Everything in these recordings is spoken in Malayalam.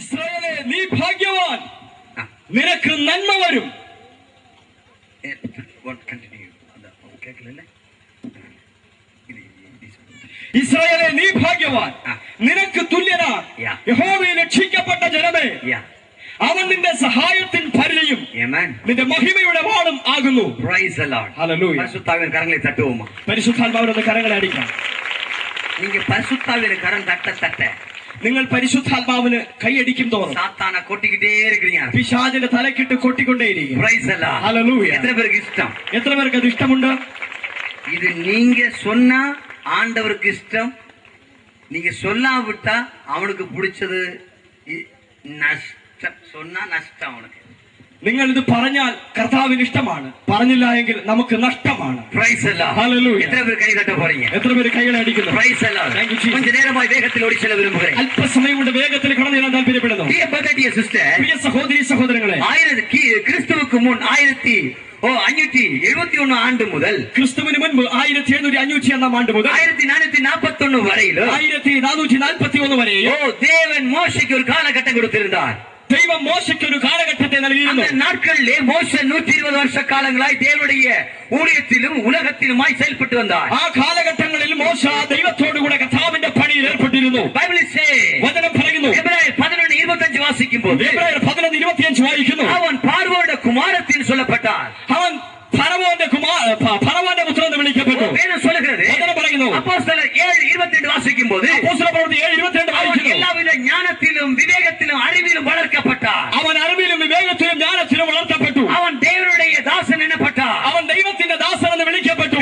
ഇസ്രായേലേ നീ ഭാഗ്യവാൻ, നിനക്ക് നന്മ വരും. ഇസ്രായേലേ നീ ഭാഗ്യവാൻ, നിനക്ക് തുല്യനാ യഹോവയിൽ രക്ഷിക്കപ്പെട്ട ജനമേ. അവൻ നിന്റെ സഹായത്തിൻ പരിചയം നിന്റെ മഹിമയുടെ വാളും ആകുന്നു. കരങ്ങളെ തട്ടുവോമോ? പരിശുദ്ധാത്മാവിനൊന്ന് കരങ്ങളെ അടിക്കാം. നിങ്ങൾ പരിശുദ്ധാവിന് കരം തട്ട നിങ്ങൾ പരിശുദ്ധാത്മാവിന് കൈയടിക്കും തോറും സാത്താനെ കൊട്ടിക്കിട്ടേ ഇരിക്കീங்க. പിശാചിന്റെ തലക്കിട്ട് കൊട്ടിക്കൊണ്ടേയിരിക്കും. എത്ര പേർക്ക് ഇഷ്ടം? എത്ര പേർക്ക് അത് ഇഷ്ടമുണ്ട്? ഇത് நீங்க சொன்னா ஆண்டவருக்கு இஷ்டம், நீங்க சொல்லாவிட்டா அவனுக்கு பிடிச்சது நஷ்டம். சொன்னா நஷ்டம் அவனுக்கு. നിങ്ങൾ ഇത് പറഞ്ഞാൽ കർത്താവിന് ഇഷ്ടമാണ്, പറഞ്ഞില്ല എങ്കിൽ നമുക്ക് നഷ്ടമാണ്. എത്ര പേര് കൈ തട്ട പോறீங்க? എത്ര പേര് കൈകളെ അടിക്കുന്നു? கொஞ்ச நேரമായി വേഗത്തിൽ ഓടി ചെല്ല വിരുമ്പുகிறேன். അല്പസമയം കൊണ്ട് വേഗത്തിൽ കടന്നു ചെല്ലാൻ താല്പര്യപ്പെടുന്നു. പ്രിയ സഹോദരി സഹോദരങ്ങളെ, ക്രിസ്തുവിന് മുൻ 1571 ആണ്ട് മുതൽ, ക്രിസ്തുവിന് മുൻപ് 1751 ആണ്ട് മുതൽ 1441 വരെയിലും 1441 വരെയും ദേവൻ മോശയ്ക്ക് ഒരു കാലഘട്ടം കൊടുത്തിരുന്നാർ. ദൈവം മോശയ്ക്ക് ഒരു കാലഘട്ടത്തെ നൽകിയിരുന്നു. നാட்களிலே മോശ 120 വർഷക്കാലങ്ങളായി ദേവനുடைய ஊழியத்திலும் உலகத்திலுமாய் செயல்பட்டு வந்தார். ആ കാലഘട്ടങ്ങളിൽ മോശ ദൈവത്തോടുകൂടെ കർത്താവിന്റെ പണിയിൽ ഏർപ്പെട്ടിരുന്നു. വചനം പറയുന്നു, എബ്രായർ 11:25 വാസിക്കുമ്പോൾ, എബ്രായർ 11:25 വായിക്കുന്നു, അവൻ ഫറവോന്റെ കുമാരത്തിൽ சொல்லப்பட்டார். അവൻ ഫറവോന്റെ പുത്രൻ എന്ന് വിളിക്കപ്പെട്ടു. വചനം പറയുന്നു, അപ്പോസ്തലർ 7:22 വാസിക്കുമ്പോൾ, അപ്പോസ്തലപ്രവൃത്തി 7:22 വായിക്കുന്നു, എല്ലാവിധ ജ്ഞാനത്തിലും വിവേകത്തിലും അറിവിലും വളർത്തപ്പെട്ടാർ. അവൻ അറിവിലും വിവേകത്തിലും ജ്ഞാനത്തിലും വളർത്തപ്പെട്ടു. അവൻ ദേവനുடைய ദാസൻ എന്നപ്പെട്ടാർ. അവൻ ദൈവത്തിന്റെ ദാസൻ എന്ന് വിളിക്കപ്പെട്ടു.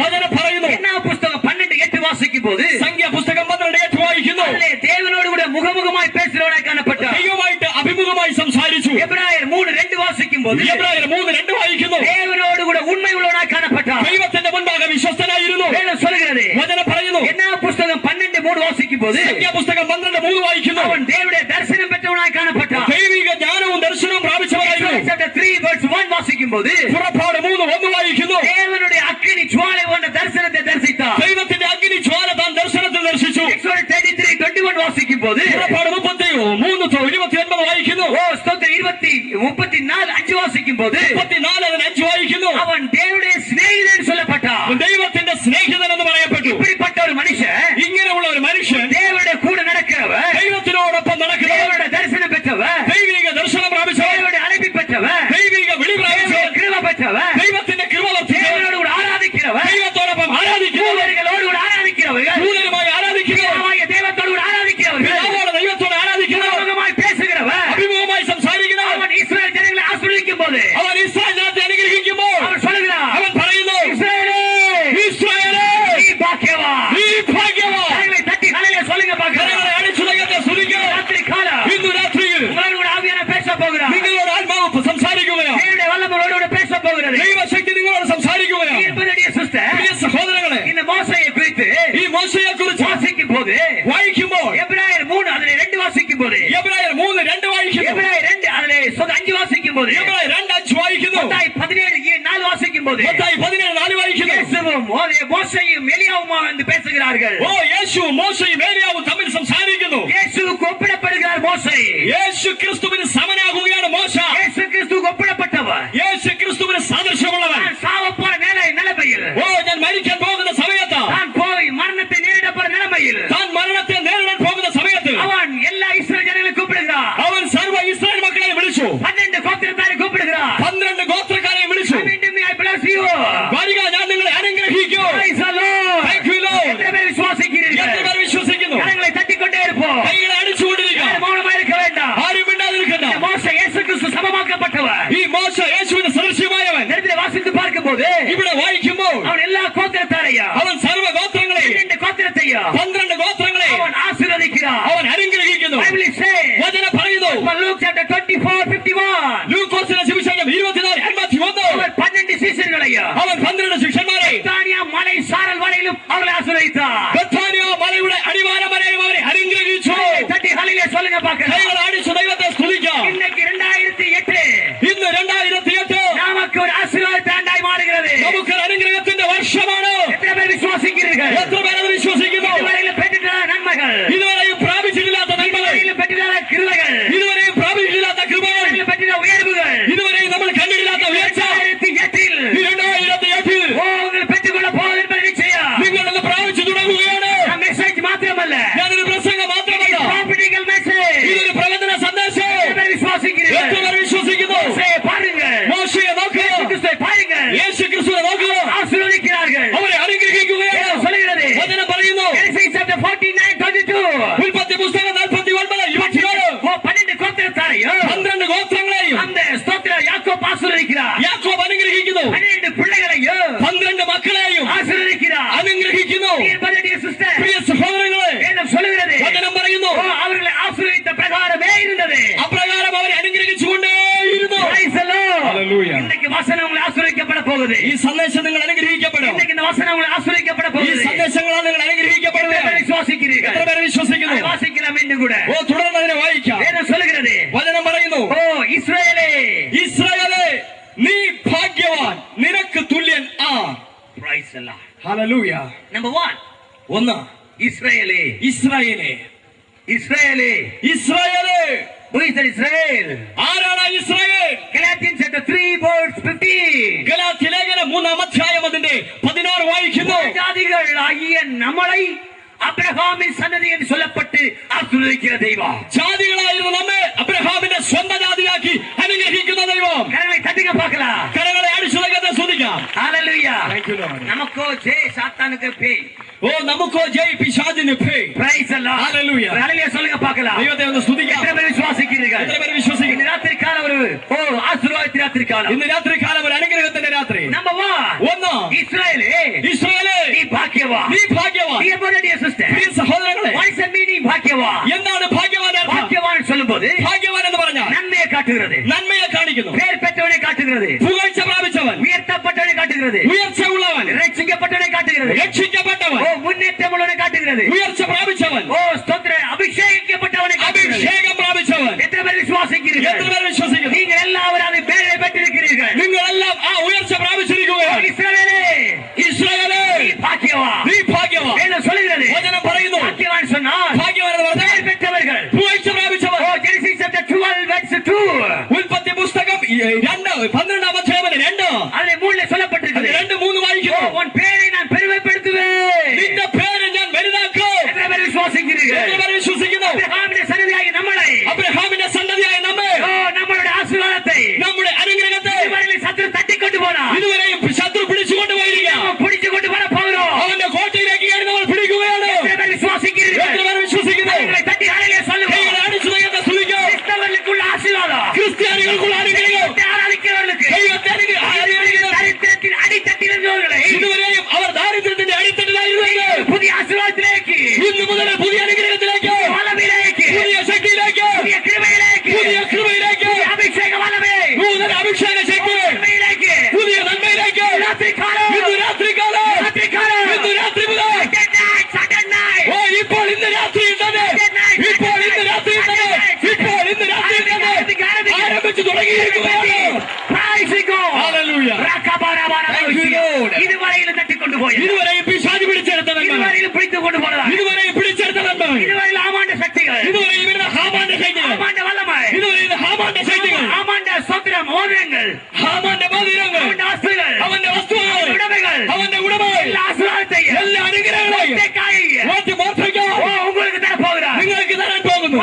വചനം പറയുന്നു, പുസ്തകം 12:8 വാസിക്കുമ്പോൾ, സംഖ്യ പുസ്തകം 12:8 വായിക്കുന്നു, ദേവനോട് കൂടെ മുഖമുഖമായി പേசுறവനായി കാണപ്പെട്ട, ദൈവമായിട്ട് അഭിമുഖമായി സംസാരിച്ചു. എബ്രായർ 3:2 വാസിക്കുമ്പോൾ, എബ്രായർ 3:2 വായിക്കുന്നു, ദേവനോട് കൂടെ ഉണ്മയുള്ളവനായി കാണപ്പെട്ട, ദൈവത്തിന്റെ മുൻപാകെ വിശ്വസ്തനായിരുന്നു. വചനം പറയുന്നു, പുസ്തകം 12:3 വാസിക്കുമ്പോൾ, സംഖ്യ പുസ്തകം 12:3 വായിക്കുന്നു, അവൻ ദേവന്റെ ദർശനം പെറ്റവനായി കാണപ്പെട്ട, ദൈവിക ജ്ഞാനവും ദർശനവും പ്രാപിച്ചവനായിരുന്നു. 3:1 വാസിക്കുമ്പോൾ, പുറപ്പാട് 3:1 വായിക്കുന്നു, ദേവനുடைய അഗ്നി ജ്വാല കൊണ്ട് ദർശനത്തെ ദർശിത്താർ. ദൈവത്തിന്റെ അഗ്നി ജ്വാല താൻ ദർശനത്തിൽ ദർശിച്ചു. 33:21 വാസിക്കുമ്പോൾ, പുറപ്പാട് 33:29 വായിക്കുന്നു, 34:5 വാസിക്കുമ്പോൾ, 34:5 വായിക്കുന്നു, അവൻ ദേവന്റെ സ്നേഹിതൻ சொல்லப்பட்ட, ദൈവത്തിന്റെ സ്നേഹിതൻ എന്ന് പറയപ്പെട്ടു. ഇപ്പടിപ്പെട്ട ഒരു മനുഷ്യൻ, ഇങ്ങനെയുള്ള ഒരു മനുഷ്യൻ, ദേവന്റെ കൂടെ നടക്കുന്നവൻ, ദൈവത്തിനോടൊപ്പം നടക്കുന്നവൻ, ദേവന്റെ ദർശനം പെറ്റവൻ, ദൈവിക ദർശനം പ്രാപിച്ചവൻ, ദേവന്റെ അലബി പെറ്റവൻ, ദൈവിക വിളി പ്രാപിച്ചവൻ, കൃപ പെറ്റവൻ, ദൈവത്തിന്റെ കൃപ ദേവനോട് ആരാധിക്കുന്നവൻ, ദൈവത്തോടൊപ്പം ആരാധിക്കുന്നവൻ, ദൂതരുമായി ആരാധിക്കുന്നവൻ, ദൈവത്തോട് ആരാധിക്കുന്നവൻ, ദൈവത്തോട് ആരാധിക്കുന്നവൻ, അഭിമുഖമായി സംസാരിക്കുന്നവൻ, അവൻ ഇസ്രായേൽ ജനങ്ങളെ ആശ്രയിക്കുമ്പോൾ, അവൻ ഇസ്രായേൽ ജനത്തെ അനുഗ്രഹിക്കുമ്പോൾ, അവൻ പറയുന്നു, ഇസ്രായേലേ നീ ഭാഗ്യവാൻ, നീ ഭാഗ്യവാൻ. തട്ടി ഹല്ലേലൂയ சொல்லுங்க பார்க்கலாம். അടിച്ചു ദൈവത്തെ സ്തുതിക്കുക. രാത്രി കാലം ഇന്ന് രാത്രിയിൽ നിങ്ങളോട് ആവിയാന പേശ പോകുകയാണ്. നിങ്ങളോട് ആത്മാവ് സംസാരിക്കുകയാണ്. ദൈവത്തിന്റെ വല്ലഭനോട് പേശ പോകുകയാണ്. ദൈവശക്തി നിങ്ങളോട് സംസാരിക്കുകയാണ്. പ്രിയ സഹോദരങ്ങളെ, ഇന്ന് മോശയെ കുറിച്ച് ഈ മോശയെ കുറിച്ച് വാസിക്കുമ്പോൾ, വായിക്കുമ്പോൾ, എബ്രായർ 3:2 വാസിക്കുമ്പോൾ, എബ്രായർ 3:2 വായിക്കുന്നു, എബ്രായർ 2:5 വാസിക്കുമ്പോൾ, എബ്രായർ 2:5 വായിക്കുന്നു, മത്തായി 17:4 വാസിക്കുമ്പോൾ, മത്തായി 17:4 വായിക്കുന്നു, യേശുവും മോശയും എലിയാവുമാ എന്ന് പേசுகிறார்கள். ഓ യേശു മോശയും ഏലിയാവും തമ്മിൽ സംസാരിക്കുന്നു. യേശുவுக்கு ഒപ്പിടപ്പെടുகிறார் മോശെ. യേശു ക്രിസ്തുവിന് സമനാകുകയാണ് മോശ. യേശു ക്രിസ്തുவுக்கு ഒപ്പിടപ്പെട്ടവൻ, യേശു ക്രിസ്തുവിന് സാദൃശ്യമുള്ളവൻ. സാവപ്പോയ നിലമയിൽ, ഓ ഞാൻ മരിക്കാൻ പോകുന്ന സമയത്ത്, താൻ പോയി മരണത്തെ നേരിടപ്പെടുന്ന നിലമയിൽ, താൻ മരണത്തെ നേരിടാൻ പോകുന്ന സമയത്ത്, അവൻ എല്ലാ ഇസ്രായേൽ ജനങ്ങളെ കൂപ്പിടുகிறார். അവൻ സർവ്വ ഇസ്രായേൽ മക്കളെ വിളിച്ചു. 12 ഗോത്രക്കാരെ കൂപ്പിടുகிறாർ. 12 ഗോത്രക്കാരെ വിളിച്ചു. വരിക, ഞാൻ നിങ്ങളെ അനുഗ്രഹിക്കൂ. എത്ര പേർ വിശ്വസിക്കുന്നു? കരങ്ങളെ തട്ടിക്കൊണ്ടേ ഇരുപ്പോ, കൈകളെ അടിച്ചുകൊണ്ടിരിക്കുക. മൗനമായിരിക്ക വേണ്ട, ആരും മിണ്ടാതിരിക്കണ്ട. മോശ യേശു ക്രിസ്തു സമമാക്കപ്പെട്ടവൻ. ഈ മോശ യേശുവിന് സദൃശ്യമായവൻ. വാസിத்து பார்க்கும்போது, ഇവിടെ വായിക്കുമ്പോൾ, അവൻ എല്ലാ ഗോത്രത്താരെയും, അവൻ സർവ്വ ഗോത്രങ്ങളെയും, 12 ഗോത്രത്തെയും, 12 ഗോത്രങ്ങളെയും അവൻ ആശീർവദിക്കുന്നു, അവൻ അനുഗ്രഹിക്കുന്നു. വചനം പറയുന്നു, ലൂക്കോസിന്റെ സുവിശേഷം 24:81, 12 ശിഷ്യന്മാരെയും, അവൻ 12 ശിഷ്യന്മാരെ മലൈ സാരൽ വരയിലും അവളെ ആശ്രയിച്ചാർ. ബഥാനിയ മലയുടെ അടിവാരം വരെയും അവരെ അനുഗ്രഹിച്ചു. തട്ടി ഹല്ലേലൂയ சொல்லுங்க பார்க்கலாம். കൈകൾ അടിച്ചു ദൈവത്തെ സ്തുതിക്കാം. ഇന്നേക്ക് 2008, ഇന്ന് 2008 നമുക്ക് ഒരു ആശീർവാദത്തിന്റെ ആണ്ടായി മാറുகிறது. നമുക്ക് അനുഗ്രഹത്തിന്റെ വർഷമാണ്. എത്ര പേർ വിശ്വസിക്കുന്നു? എത്ര പേർ അത് വിശ്വസിക്കുന്നു? ഇതുവരെയും പെട്ടിട്ടുള്ള നന്മകൾ, ഇതുവരെയും പ്രാപിച്ചിട്ടില്ലാത്ത നന്മകൾ, പെട്ടിട്ടുള്ള കൃപ, മക്കളെയും ആശീർവദിக்கிறார், അനുഗ്രഹിക്കുന്നു. സിസ്റ്റർ പ്രിയ സഹോദരങ്ങളെ, വേദം சொல்லுகிறது, വചനം പറയുന്നു, അവരെ ആശീർവദിച്ച പ്രകാരമേ ഇരുന്നത്, അപ്രകാരം അവരെ അനുഗ്രഹിച്ചുകൊണ്ടേയിരുന്നു. ഇന്നേക്ക് വചനം ഉങ്ങളെ ആശീർവദിക്കപ്പെட പോകുന്നത്. ഈ സന്ദേശം നിങ്ങൾ അനുഗ്രഹിക്കപ്പെടും. ഇന്നേക്ക് இந்த വചനം ഉങ്ങളെ ആശീർവദിക്കപ്പെட ഈ പോകുന്നത്. സന്ദേശങ്ങളാൽ നിങ്ങൾ അനുഗ്രഹിക്കപ്പെടുന്നത് വിശ്വസിக்கிறீர்கள்? എത്ര പേര് വിശ്വസിക്കുന്നു? വാസിക്കണം എന്നും കൂടെ. ഓ, തുടർന്ന് അതിനെ വായിക്കാം. വേദം சொல்லுகிறது, വചനം പറയുന്നു, ഓ ഇസ്രായേലേ, ഇസ്രായേലേ, നീ ഭാഗ്യവാൻ, നിനക്ക് തുല്യൻ ആ. Price the Lord. Hallelujah. Number 1, ഒന്ന്, ഇസ്രായേലേ. ഇസ്രായേലേ. ഇസ്രായേലേ, ഇസ്രായേലേ. who is that Israel? ആരാണ് Israel? Galatians chapter 3 verse 15. Galatia ലേഖനം 3-ാം അധ്യായം അതിന്റെ 16 വായിക്കുന്നു. ജാതികളാകിയ നമ്മളെ അബ്രഹാമിൻ സന്തതി എന്ന് சொல்லப்பட்டு ആശീർവദിക്കുന്ന ദൈവം. ജാതികളായിരുന്നു നമ്മെ അബ്രഹാമിന്റെ സ്വന്തം ജാതിയാക്കി അനുഗ്രഹിക്കുന്ന ദൈവം. കരങ്ങളെ തട്ടിക பார்க்கலாம். കരങ്ങളെ അടിച്ചുലകത്തെ സ്തുതിക്കാം. Hallelujah. Thank you, Lord. നമുക്കോ Jaya സാത്താനുക്ക് പേയ്. ഓ, നമുക്കോ ജയ് പിശാചിന് ഭേ. Praise the Lord. Hallelujah. Hallelujah சொல்லுங்க பார்க்கலாம். ദൈവത്തെ ഒന്ന് സ്തുതിക്കാം. എത്ര പേര് വിശ്വസിக்கிறீர்கள்? എത്ര പേര് വിശ്വസിക്കുന്നു? ഇന്ന് രാത്രികാലം ഒരു ആശീർവാദത്തിന്റെ രാത്രികാലം. ഇന്ന് രാത്രികാലം ഒരു അനുഗ്രഹത്തിന്റെ രാത്രി. നമ്പർ 1, ഒന്ന്, ഇസ്രായേലേ, ഇസ്രായേലേ, നീ ഭാഗ്യവാൻ. നീ ഭാഗ്യവാൻ. Dear brother, dear sister, പ്രിയ സഹോദരങ്ങളെ, what is the meaning ഭാഗ്യവാൻ? എന്താണ് ഭാഗ്യവാൻ അർത്ഥം? ഭാഗ്യവാൻ சொல்லும்போது ഭാഗ്യവാൻ എന്ന് പറഞ്ഞാൽ നന്മയെ കാട്ടുகிறது, നന്മയെ കാണിക്കുന്നു, പേർ പെറ്റവനെ കാട്ടുகிறது, പുകഴ്ച പ്രാപിച്ചവൻ, ഉയർത്തപ്പെട്ടവനെ കാട്ടുகிறது, ഉയർച്ച ഉള്ളവൻ, രക്ഷിക്കപ്പെട്ടവനെ കാട്ടുகிறது, രക്ഷിക്കപ്പെട്ടവൻ, ഓ മുന്നേറ്റമുള്ളവനെ കാട്ടുகிறது, ഉയർച്ച പ്രാപിച്ചവൻ, ഓ സ്തോത്ര അഭിഷേകിക്കപ്പെട്ടവനെ കാട്ടുகிறது. അഭിഷേകം പ്രാപിച്ചവൻ. എത്ര പേർ വിശ്വസിக்கிறீர்கள்? എത്ര പേർ വിശ്വസിക്കുന്നു? നിങ്ങൾ എല്ലാവരും അത് പേരെ പെറ്റിരിக்கிறீர்கள். നിങ്ങളെല്ലാം ആ ഉയർച്ച പ്രാപിച്ചിരിക്കുകയാണ്. ഇസ്രായേലേ, ഇസ്രായേലേ, നീ ഭാഗ്യവാൻ. നീ ഭാഗ്യവാൻ. വേദം சொல்லுகிறது, വചനം പറയുന്നു, ഭാഗ്യവാൻ சொன்னால் ഭാഗ്യവാൻ എന്ന് പറഞ്ഞാൽ പേർ പെറ്റവர்கள். പുകഴ്ച പ്രാപിച്ചവൻ. ഓ ജെനസിസ് chapter 12 verse 2. ഉൽപ്പത്തി പുസ്തകം 12-ാം അധ്യായം 2 അതിലെ 3 சொல்லப்பட்டிருக்கிறது. 2-3 വായിക്കുന്നു. உன் பேரை நான் பெருமைப்படுத்துவேன். നിന്റെ പേര് ഞാൻ വലുതാക്കും. എത്ര പേർ വിശ്വസിக்கிறீர்கள்? എത്ര പേർ വിശ്വസിക്കുന്നു? അബ്രഹാമിന്റെ സന്തതിയായ നമ്മളെ, അബ്രഹാമിന്റെ സന്തതിയായ നമ്മെ, ഓ നമ്മളുടെ ആശീർവാദത്തെ നമ്മുടെ അനുഗ്രഹത്തെ ഇതുവരെയും ശത്രു തട്ടിക്കൊണ്ടു പോനാ, ഇതുവരെയും ശത്രു പിടിച്ചുകൊണ്ടുപോയിരിക്കുക. പിടിച്ചുകൊണ്ട് വരാൻ പോകുന്നു. അവന്റെ കോട്ടയിലേക്ക് കയറി നമ്മൾ പിടിക്കുകയാണ്. എത്ര പേർ വിശ്വസിக்கிறீர்கள்? എത്ര പേർ വിശ്വസിക്കുന്നു? കൈകളെ തട്ടി ഹല്ലേലൂയ சொல்லுங்க. കൈകളെ അടിച്ചു ദൈവത്തെ സ്തുതിക്കാം. ക്രിസ്തവർക്കുള്ള ആശീർവാദം, ക്രിസ്ത്യാനികൾക്കുള്ള അനുഗ്രഹം, ദൈവത്തെ ആരാധിക്കുന്നവർക്ക്, ദൈവത്തെ ആരാധിക്കുന്നവർക്ക്, ദരിദ്രത്തിൽ അടിത്തട്ടിലിരുന്നവர்களെ ഇതുവരെയും അവർ ദാരിദ്ര്യത്തിന്റെ അടിത്തട്ടിലായിരുന്നെങ്കിൽ പുതിയ ആശീർവാദത്തിലേക്ക്, ഇന്ന് മുതൽ പുതിയ അനുഗ്രഹത്തിലേക്ക്, വലവിലേക്ക്, പുതിയ ശക്തിയിലേക്ക്, പുതിയ കൃപയിലേക്ക്, പുതിയ കൃപയിലേക്ക്, അഭിഷേക വലവേ, നൂതന അഭിഷേക ശക്തി, കൃപയിലേക്ക്, പുതിയ നന്മയിലേക്ക്, രാത്രികാലം, ഇന്ന് രാത്രികാലം, രാത്രികാലം, ഇന്ന് രാത്രി മുതൽ, Saturday night, ഓ ഇപ്പോൾ ഇന്ന് രാത്രി ഇട്ടത്, ഇപ്പോൾ ഇന്ന് രാത്രി ഇട്ടത്, ഇപ്പോൾ ഇന്ന് രാത്രി ഇട്ടത് ആരംഭിച്ചു തുടങ്ങിയിരിക്കുകയാണ്. Praise God. Hallelujah. Thank you, Lord. ഇതുവരെയും തട്ടിക്കൊണ്ടുപോയി, ഇതുവരെയും പിശാച് പിടിച്ചെടുത്തത്, ഇതുവരെയും പിടിച്ചുകൊണ്ടുപോയതാണ്, ഇതുവരെയും പിടിച്ചെടുത്തത്, ഇതുവരെയും ആമാന്റെ ശക്തികൾ, ഇതുവരെയും വരുന്ന ഹാമാന്റെ ശക്തികൾ, ആമാന്റെ വല്ലമായി, ഇതുവരെയും ഹാമാന്റെ ശക്തികൾ, ആമാന്റെ സ്വന്തം മോതിരങ്ങൾ, ഹാമാന്റെ മോതിരങ്ങൾ, അവന്റെ വസ്തുക്കൾ, അവന്റെ വസ്തുക്കൾ, ഉടമകൾ, അവന്റെ ഉടമകൾ, എല്ലാ ആശീർവാദത്തെയും, എല്ലാ അനുഗ്രഹങ്ങളെയും உங்களுக்கு தர போகிறார், നിങ്ങൾക്ക് തരാൻ പോകുന്നു.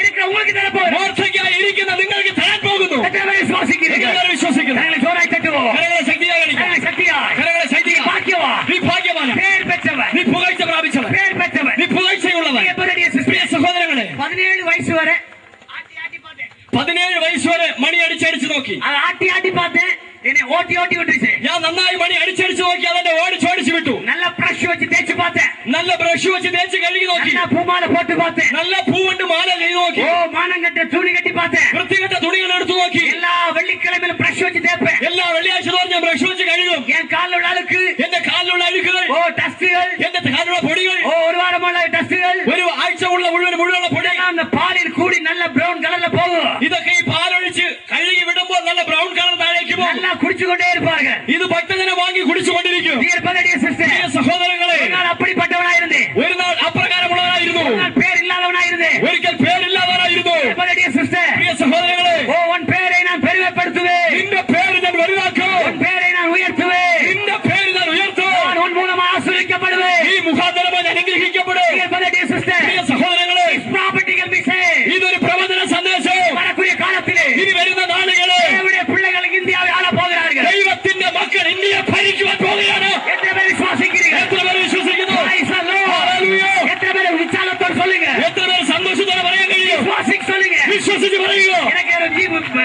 இருக்கிற உங்களுக்கு தர போகிறார். മോർച്ചയ്ക്കായി ഇരിക്കുന്ന നിങ്ങൾക്ക് തരാൻ പോകുന്നു. എത്ര പേർ വിശ്വസിக்கிறீர்கள்? എത്ര പേർ വിശ്വസിക്കുന്നു? കരങ്ങളെ ജോറായി തട്ടുവോ? കരങ്ങളെ ശക്തിയായി അടിക്കുക. കരങ്ങളെ ശക്തിയായി, കരങ്ങളെ ശക്തിയായി. ഭാഗ്യവാൻ, നീ ഭാഗ്യവാനാ, പേർ പെറ്റവൻ, നീ പുകഴ്ച പ്രാപിച്ചവൻ, പേർ പെറ്റവൻ, നീ പുകഴ്ചയുള്ളവൻ. പ്രിയ സഹോദരങ്ങളെ, 17 വയസ്സ് വരെ 17 വയസ്സ് വരെ മണി അടിച്ചടിച്ച് നോക്കി, അത് ആട്ടി பார்த்தேன், എന്നെ ഓട്ടി വിട്ടിച്ച്, ഞാൻ നന്നായി മണി അടിച്ചടിച്ച് നോക്കി, അതെന്നെ ഓടിച്ചോടിച്ച് വിട്ടു. നല്ല ബ്രഷ് വെച്ച് തേച്ച് பார்த்தேன், നല്ല ബ്രഷ് വെച്ച് തേച്ച് കഴുകി നോക്കി, നല്ല പൂമാല പോട്ട് பார்த்தேன், നല്ല പൂവുണ്ട് മാല ചെയ്ത് നോക്കി, ഓ മാനം കെട്ട തുണി കെട്ടി பார்த்தேன், വൃത്തികെട്ട തുണികൾ എടുത്തു നോക്കി, എല്ലാ വെള്ളിക്കിഴമയിലും ബ്രഷ് വെച്ച് തേപ്പേൻ, എല്ലാ വെള്ളിയാഴ്ച തോറും ഞാൻ ബ്രഷ് വെച്ച് കഴുകും. എൻ കാലിലുള്ള അഴുക്ക്, എന്റെ കാലിലുള്ള അഴുക്കുകൾ, ഓ ഡസ്റ്റുകൾ, എന്റെ കാലിലുള്ള പൊടികൾ, ഓ ഒരു വാരമുള്ള ഡസ്റ്റുകൾ, ഒരു ആഴ്ച ഉള്ള മുഴുവനുള്ള പൊടി, அந்த பாலில் கூடி நல்ல பிரவுன் கலர்ல போகும், ഇതൊക്കെ ഈ പാലൊഴിച്ച് കഴുകി വിടുമ്പോൾ നല്ല ബ്രൗൺ കളർ താഴേക്ക് പോകും. நல்லா குடிச்சுக்கொண்டே இருப்பார்கள். ഇത് ഭക്തജനം വാങ്ങി കുടിച്ചുകൊണ്ടിരിക്കും. Dear brother, dear sister, പ്രിയ സഹോദരങ്ങളെ, ஒரு நாள் அப்படிப்பட்டவனாயிருந்தே, ഒരു നാൾ അപ്രകാരമുള്ളവനായിരുന്നു, ஒரு நாள் பேர் இல்லாதவனாயிருந்தே, ഒരിക്കൽ പേരില്ലാത്തവനായിരുന്നു. dear brother, dear sister, പ്രിയ സഹോദരങ്ങളെ, ஓ உன் பேரை நான் பெருமைப்படுத்துவேன், നിന്റെ പേര് ഞാൻ വലുതാക്കും, உன் பேரை நான் உயர்த்துவேன், നിന്റെ പേര് ഞാൻ ഉയർത്തും, நான் உன் மூலமாக ஆசீர்வதிக்கப்படுவேன். ഈ മുഖാന്തരമായി ഞാൻ അനുഗ്രഹിക്കപ്പെടും. Dear brother, dear sister, പ്രിയ സഹോദരങ്ങളെ, this prophetic message ഇതൊരു പ്രവചന സന്ദേശം. வரக்கூடிய കാലത്തിലെ ഇനി വരുന്ന നാളുകളെ தேவனுடைய பிள்ளைகள் இந்தியாவை ஆள போகிறார்கள். ദൈവത്തിന്റെ മക്കൾ ഇന്ത്യയെ ഭരിക്കുവാൻ പോകുകയാണ്. எத்தனை பேர் விசுவாசிக்கிறீர்கள்? എത്ര പേർ വിശ്വസിക്കുന്നു? Praise the Lord. Hallelujah. எத்தனை பேர் உற்சாகத்தோடு சொல்லுங்க? എത്ര പേർ സന്തോഷത്തോടെ പറയാൻ കഴിയും? விசுவாசிக்க சொல்லுங்க. വിശ്വസിച്ച് പറയുക.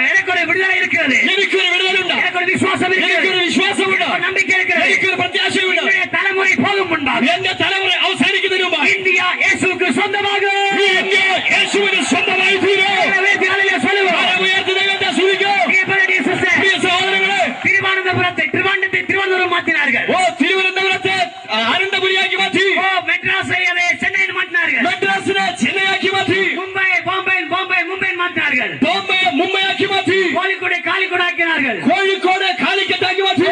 எனக்கு ஒரு விடுதலை இருக்கிறது, എനിക്കൊരു വിടുതലുണ്ട്, எனக்கு ஒரு விசுவாசம் இருக்கிறது, എനിക്കൊരു വിശ്വാസമുണ്ട്, எனக்கு ஒரு நம்பிக்கை இருக்கிறது. എനിക്കൊരു പ്രത്യാശ സ്വന്തമായി തീരും. ഉയർത്തി ദൈവത്തെ സ്തുതിക്കും. പ്രിയ സഹോദരങ്ങളെ, തിരുവനന്തപുരം മാറ്റിനാர்கள். ഓ തിരുവനന്തപുരത്തെ അനന്തപുരിയാക്കി മാറ്റി. ഓ മെഡ്രാസ് ചെന്നൈ മാറ്റിനാர்கள். മെഡ്രാസിനെ ചെന്നൈയാക്കി മാറ്റി. മുംബൈ മാറ്റിനാர்கள். ബോംബെ മുംബൈയാക്കി മാറ്റി. കോഴിക്കോട് കാലിക്കോടാക്കിനാர்கள். കോഴിക്കോട് കാലിക്കറ്റാക്കി മാറ്റി.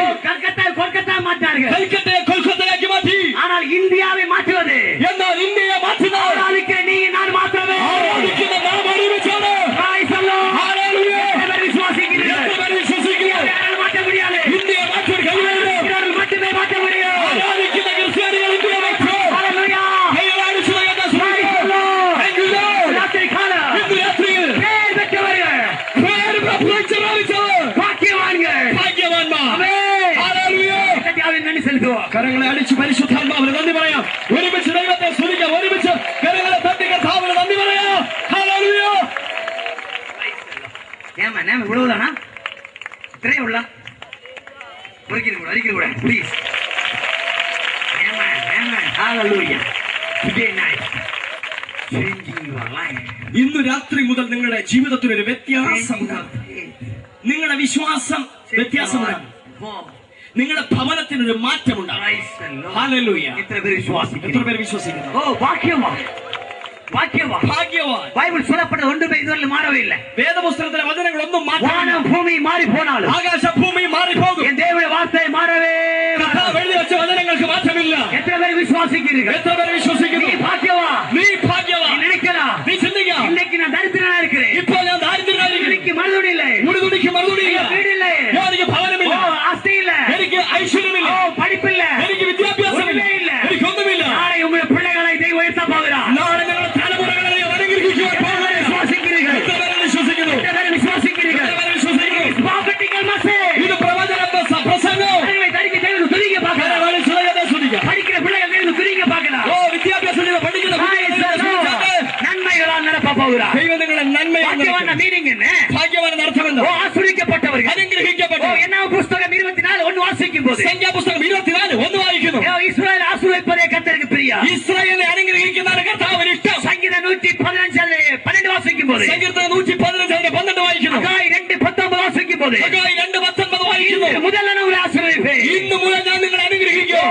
കൊൽക്കത്ത മാറ്റിനാர்கள். കൽക്കട്ടയെ കൊൽക്കത്തയാക്കി മാറ്റി. ஆனால் இந்தியாவை மாற்றுவது, എന്നാൽ ഇന്ത്യയെ മാറ്റുന്നത് ஆராதிக்கிற நீ நான் மாத்திரமே. ആരാധിക്കുന്ന നാം ഒരുമിച്ചാണ്. Praise the Lord. ഹല്ലേലൂയ. எத்தனை பேர் விசுவாசிக்கிறீர்கள்? എത്ര പേർ വിശ്വസിക്കുന്നു? யாராலும் மாற்ற முடியாது. ഇന്ത്യയെ മാറ്റാൻ കഴിയില്ല. இவரால் மட்டுமே மாற்ற முடியும். ആരാധിക്കുന്ന ക്രിസ്ത്യാനികൾ ഇന്ത്യയെ മാറ്റും. Hallelujah. കൈകളടിച്ചു ദൈവത്തെ Praise സ്തുതിക്കും. the Lord. Thank you, Lord. ராத்திரி காலம் ഇന്ന് രാത്രിയിൽ பேர் பெற்றவர்கள், പേര് പ്രാപിച്ചവർ பாக்கியவான்கள். ഭാഗ്യവാന്മാർ. ആമേൻ. ഹല്ലേലൂയ. കർത്താവിന് നന്ദി സെലുത്തുക. കരങ്ങളെ അടിച്ച് പരിശുദ്ധാത്മാവിന് നന്ദി പറയാം. ഒരുമിച്ച് ദൈവത്തെ സ്തുതിക്കാം. ഒരുമിച്ച് കരങ്ങളെ തട്ടി കർത്താവിന് നന്ദി പറയാം. ഹല്ലേലൂയ. ஏமா நேம் இவ்வளவுதானா? இത്രയേ ഉള്ള? ഒരിക്കലും കൂടെ please. Hallelujah. Today night changing your life. ഇന്ന് രാത്രി മുതൽ നിങ്ങളുടെ ജീവിതത്തിൽ ഒരു വ്യത്യാസമുണ്ടാകും. നിങ്ങളുടെ വിശ്വാസം വ്യത്യാസമുണ്ടാകും. നിങ്ങളുടെ ഭവനത്തിനൊരു മാറ്റമുണ്ടാകും. Praise the Lord. ഹല്ലേലൂയ. എത്ര പേര് വിശ്വാസിക്കുന്നു? എത്ര പേര് വിശ്വസിക്കുന്നു? ഓ ഭാഗ്യവാൻ. ഭാഗ്യവാൻ. ബൈബിൾ சொல்லப்பட்ட ஒன்றுமே இதுவரை மாறவே இல்லை. വേദപുസ്തകത്തിലെ വചനങ്ങളൊന്നും മാറ്റില്ല. வானம் பூமி மாறி போனாலும் ആകാശ ഭൂമി മാറിപ്പോകും. என் தேவனுடைய வார்த்தை மாறவே കർത്താവ് എഴുതി വെച്ച വചനങ്ങൾക്ക് മാറ്റമില്ല. எத்தனை பேர் விசுவாசிக்கிறீர்கள்? എത്ര പേര് വിശ്വസിക്കുന്നു? நீ பாக்கியவான். നീ ഭാഗ്യവാൻ. நீ நினைக்கலாம், നീ ചിന്തിക്കാം, இன்னைக்கு நான் தரித்திரனா இருக்கிறேன், ഇപ്പോൾ ഞാൻ ദാരിദ്ര്യനായിരിക്കും. இன்னைக்கு மறுதுடி இல்லை, മുടിതുടിക്ക് മറുതുടിയില്ല. வீடு இல்லை, എനിക്ക് ഭവനമില്ല. ஆஸ்தி இல்லை, എനിക്ക് ഐശ്വര്യമില്ല. படிப்பு இல்லை, എനിക്ക് വിദ്യാഭ്യാസമില്ല. എനിക്കൊന്നുമില്ല. நாளை உங்களுடைய பிள்ளைகளை தெய்வம் உயர்த்த போகிறார். നാളെ നിങ്ങളുടെ തലമുറകളെ അനുഗ്രഹിക്കുവാൻ പോകുന്നു. விசுவாசிக்கிறீர்கள்? എത്ര പേര് വിശ്വസിക്കുന്നു? எத்தனை பேர் விசுவாசிக்கிறீர்கள்? എത്ര പേര് വിശ്വസിക്കുന്നു? Prophetical message. ഇത് പ്രവചന പ്രസംഗം. அறிவை தரிக்க தேவன் துதிக்க பார்க்கலாம். படிக்கிற பிள்ளைகள் தேவன் துதிக்க பார்க்கலாம். ഓ വിദ്യാഭ്യാസത്തിൽ പഠിക്കുന്ന நன்மைகளால் நிரப்ப போகிறார். ദൈവം നിങ്ങളെ பாக்கியவான மீனிங் என்ன? ഭാഗ്യവാൻ അർത്ഥം എന്താ? ஆசீர்வதிக்கப்பட்டவர்கள். അനുഗ്രഹിക്കപ്പെട്ടവർ. என்ன புஸ்தகம் 24 1 வாசிக்கும் போது സംഖ്യാപുസ്തകം 24 1 വായിക്കുന്നു. இஸ்ரவேல் ஆசீர்வதிப்பதே கர்த்தருக்கு பிரியம். ഇസ്രായേലിനെ അനുഗ്രഹിക്കുന്നതാണ് കർത്താവിന് ഇഷ്ടം. சங்கீதம் 115 12 வாசிக்கும் போது സങ്കീർത്തനം 115 12 വായിക്കുന്നു. அகாய் 2:19 வாசிக்கும் போது ഹഗായി 2:19 വായിക്കുന്നു. முதல்ல நான் உங்களை ஆசீர்வதிப்பேன். ഇന്ന് മുതൽ ഞാൻ നിങ്ങളെ അനുഗ്രഹിക്കും.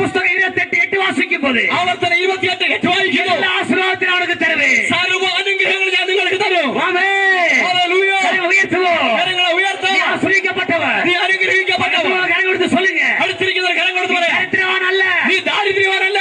புஸ்தகம் 28 8 வாசிக்கும் போது ആവർത്തനം 28 8 വായിക്കുന്നു. எல்லா ஆசீர்வாதத்தையும் அவனுக்கு தருவேன். സർവ്വ അനുഗ്രഹങ്ങൾ ഞാൻ നിങ്ങൾക്ക് തരും. ஆமென். ഹല്ലേലൂയ. கரங்களை உயர்த்துவோம். കരങ്ങളെ ഉയർത്താം. நீ ஆசீர்வதிக்கப்பட்டவர். നീ അനുഗ്രഹിക്കപ്പെട്ടവൻ. கரம் கொடுத்து சொல்லுங்க. അടുത്തിരിക്കുന്നവർ കരം കൊടുത്ത് പറയാം, தரித்திரவான் அல்ல. നീ ദാരിദ്ര്യവാനല്ല.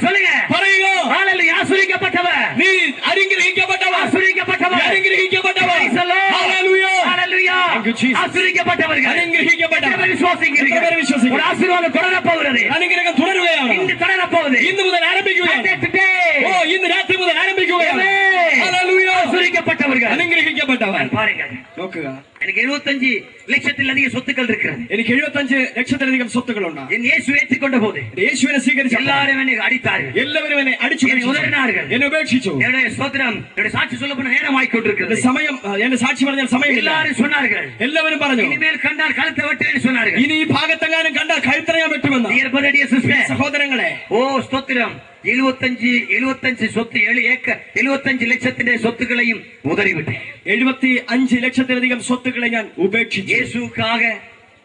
சொல்லுங்க പറയുക, ஹalleluya. ஆசீர்வதிக்கப்பட்டவர். നീ അനുഗ്രഹിക്കപ്പെട്ടവൻ. ஆசீர்வதிக்கப்பட்டவர். അനുഗ്രഹിക്കപ്പെട്ടവൻ. Praise the Lord. Hallelujah. Hallelujah. Thank you, Jesus. ஆசீர்வதிக்கப்பட்டவர்கள். അനുഗ്രഹിക്കപ്പെട്ടവൻ. எத்தனை பேர் விசுவாசிக்கிறீர்கள்? எத்தனை பேர் விசுவாசிக்கிறீர்கள்? ஒரு ஆசீர்வாதம் தொடரப் போகிறது. അനുഗ്രഹം തുടരുകയാണ്. இன்று தொடரப் போகுது. ഇന്ന് മുതൽ ആരംഭിക്കുകയാണ്. Today. ഓ ഇന്ന് രാത്രി മുതൽ ആരംഭിക്കുകയാണ്. Amen. ഹല്ലേലൂയ. ஆசீர்வதிக்கப்பட்டவர்கள். അനുഗ്രഹിക്കപ്പെട്ടവൻ. பாருங்க, നോക്കുക, எனக்கு 75 லட்சத்தில் அதிக சொத்துக்கள் இருக்கிறது. എനിക്ക് 75 ലക്ഷത്തിലധികം സ്വത്തുക്കളുണ്ട്. என் இயேசு ஏற்றுக்கொண்ட போது യേശുവിനെ സ്വീകരിച്ച எல்லாரும் என்னை அடித்தார்கள், എല്ലാവരും എന്നെ അടിച്ചു என்னை உதறினார்கள். എന്നെ ഉപേക്ഷിച്ചു. என்னுடைய ஸ்தோத்திரம், என்னுடைய சாட்சி சொல்ல போன நேரம் ஆயிக்கொண்டிருக்கிறது. സമയം എന്റെ സാക്ഷി പറഞ്ഞാൽ സമയമില്ല. எல்லாரும் சொன்னார்கள், എല്ലാവരും പറഞ്ഞു, இனிமேல் கண்டால் கழுத்தை வெட்டுவேன் சொன்னார்கள். ഇനി ഈ ഭാഗത്തെങ്ങാനും കണ്ടാൽ കഴുത്തറയാൻ പറ്റുമെന്ന്. Dear brother, dear sister, സഹോദരങ്ങളെ, ഓ സ്തോത്രം, 75 സ്വത്ത് 7 ഏക്കർ 75 ലക്ഷത്തിന്റെ സ്വത്തുക്കളെയും ഉതറിവിട്ടേ. 75 ലക്ഷത്തിലധികം സ്വത്തുക്കളെ ഞാൻ ഉപേക്ഷിച്ചു. യേശുക്കാக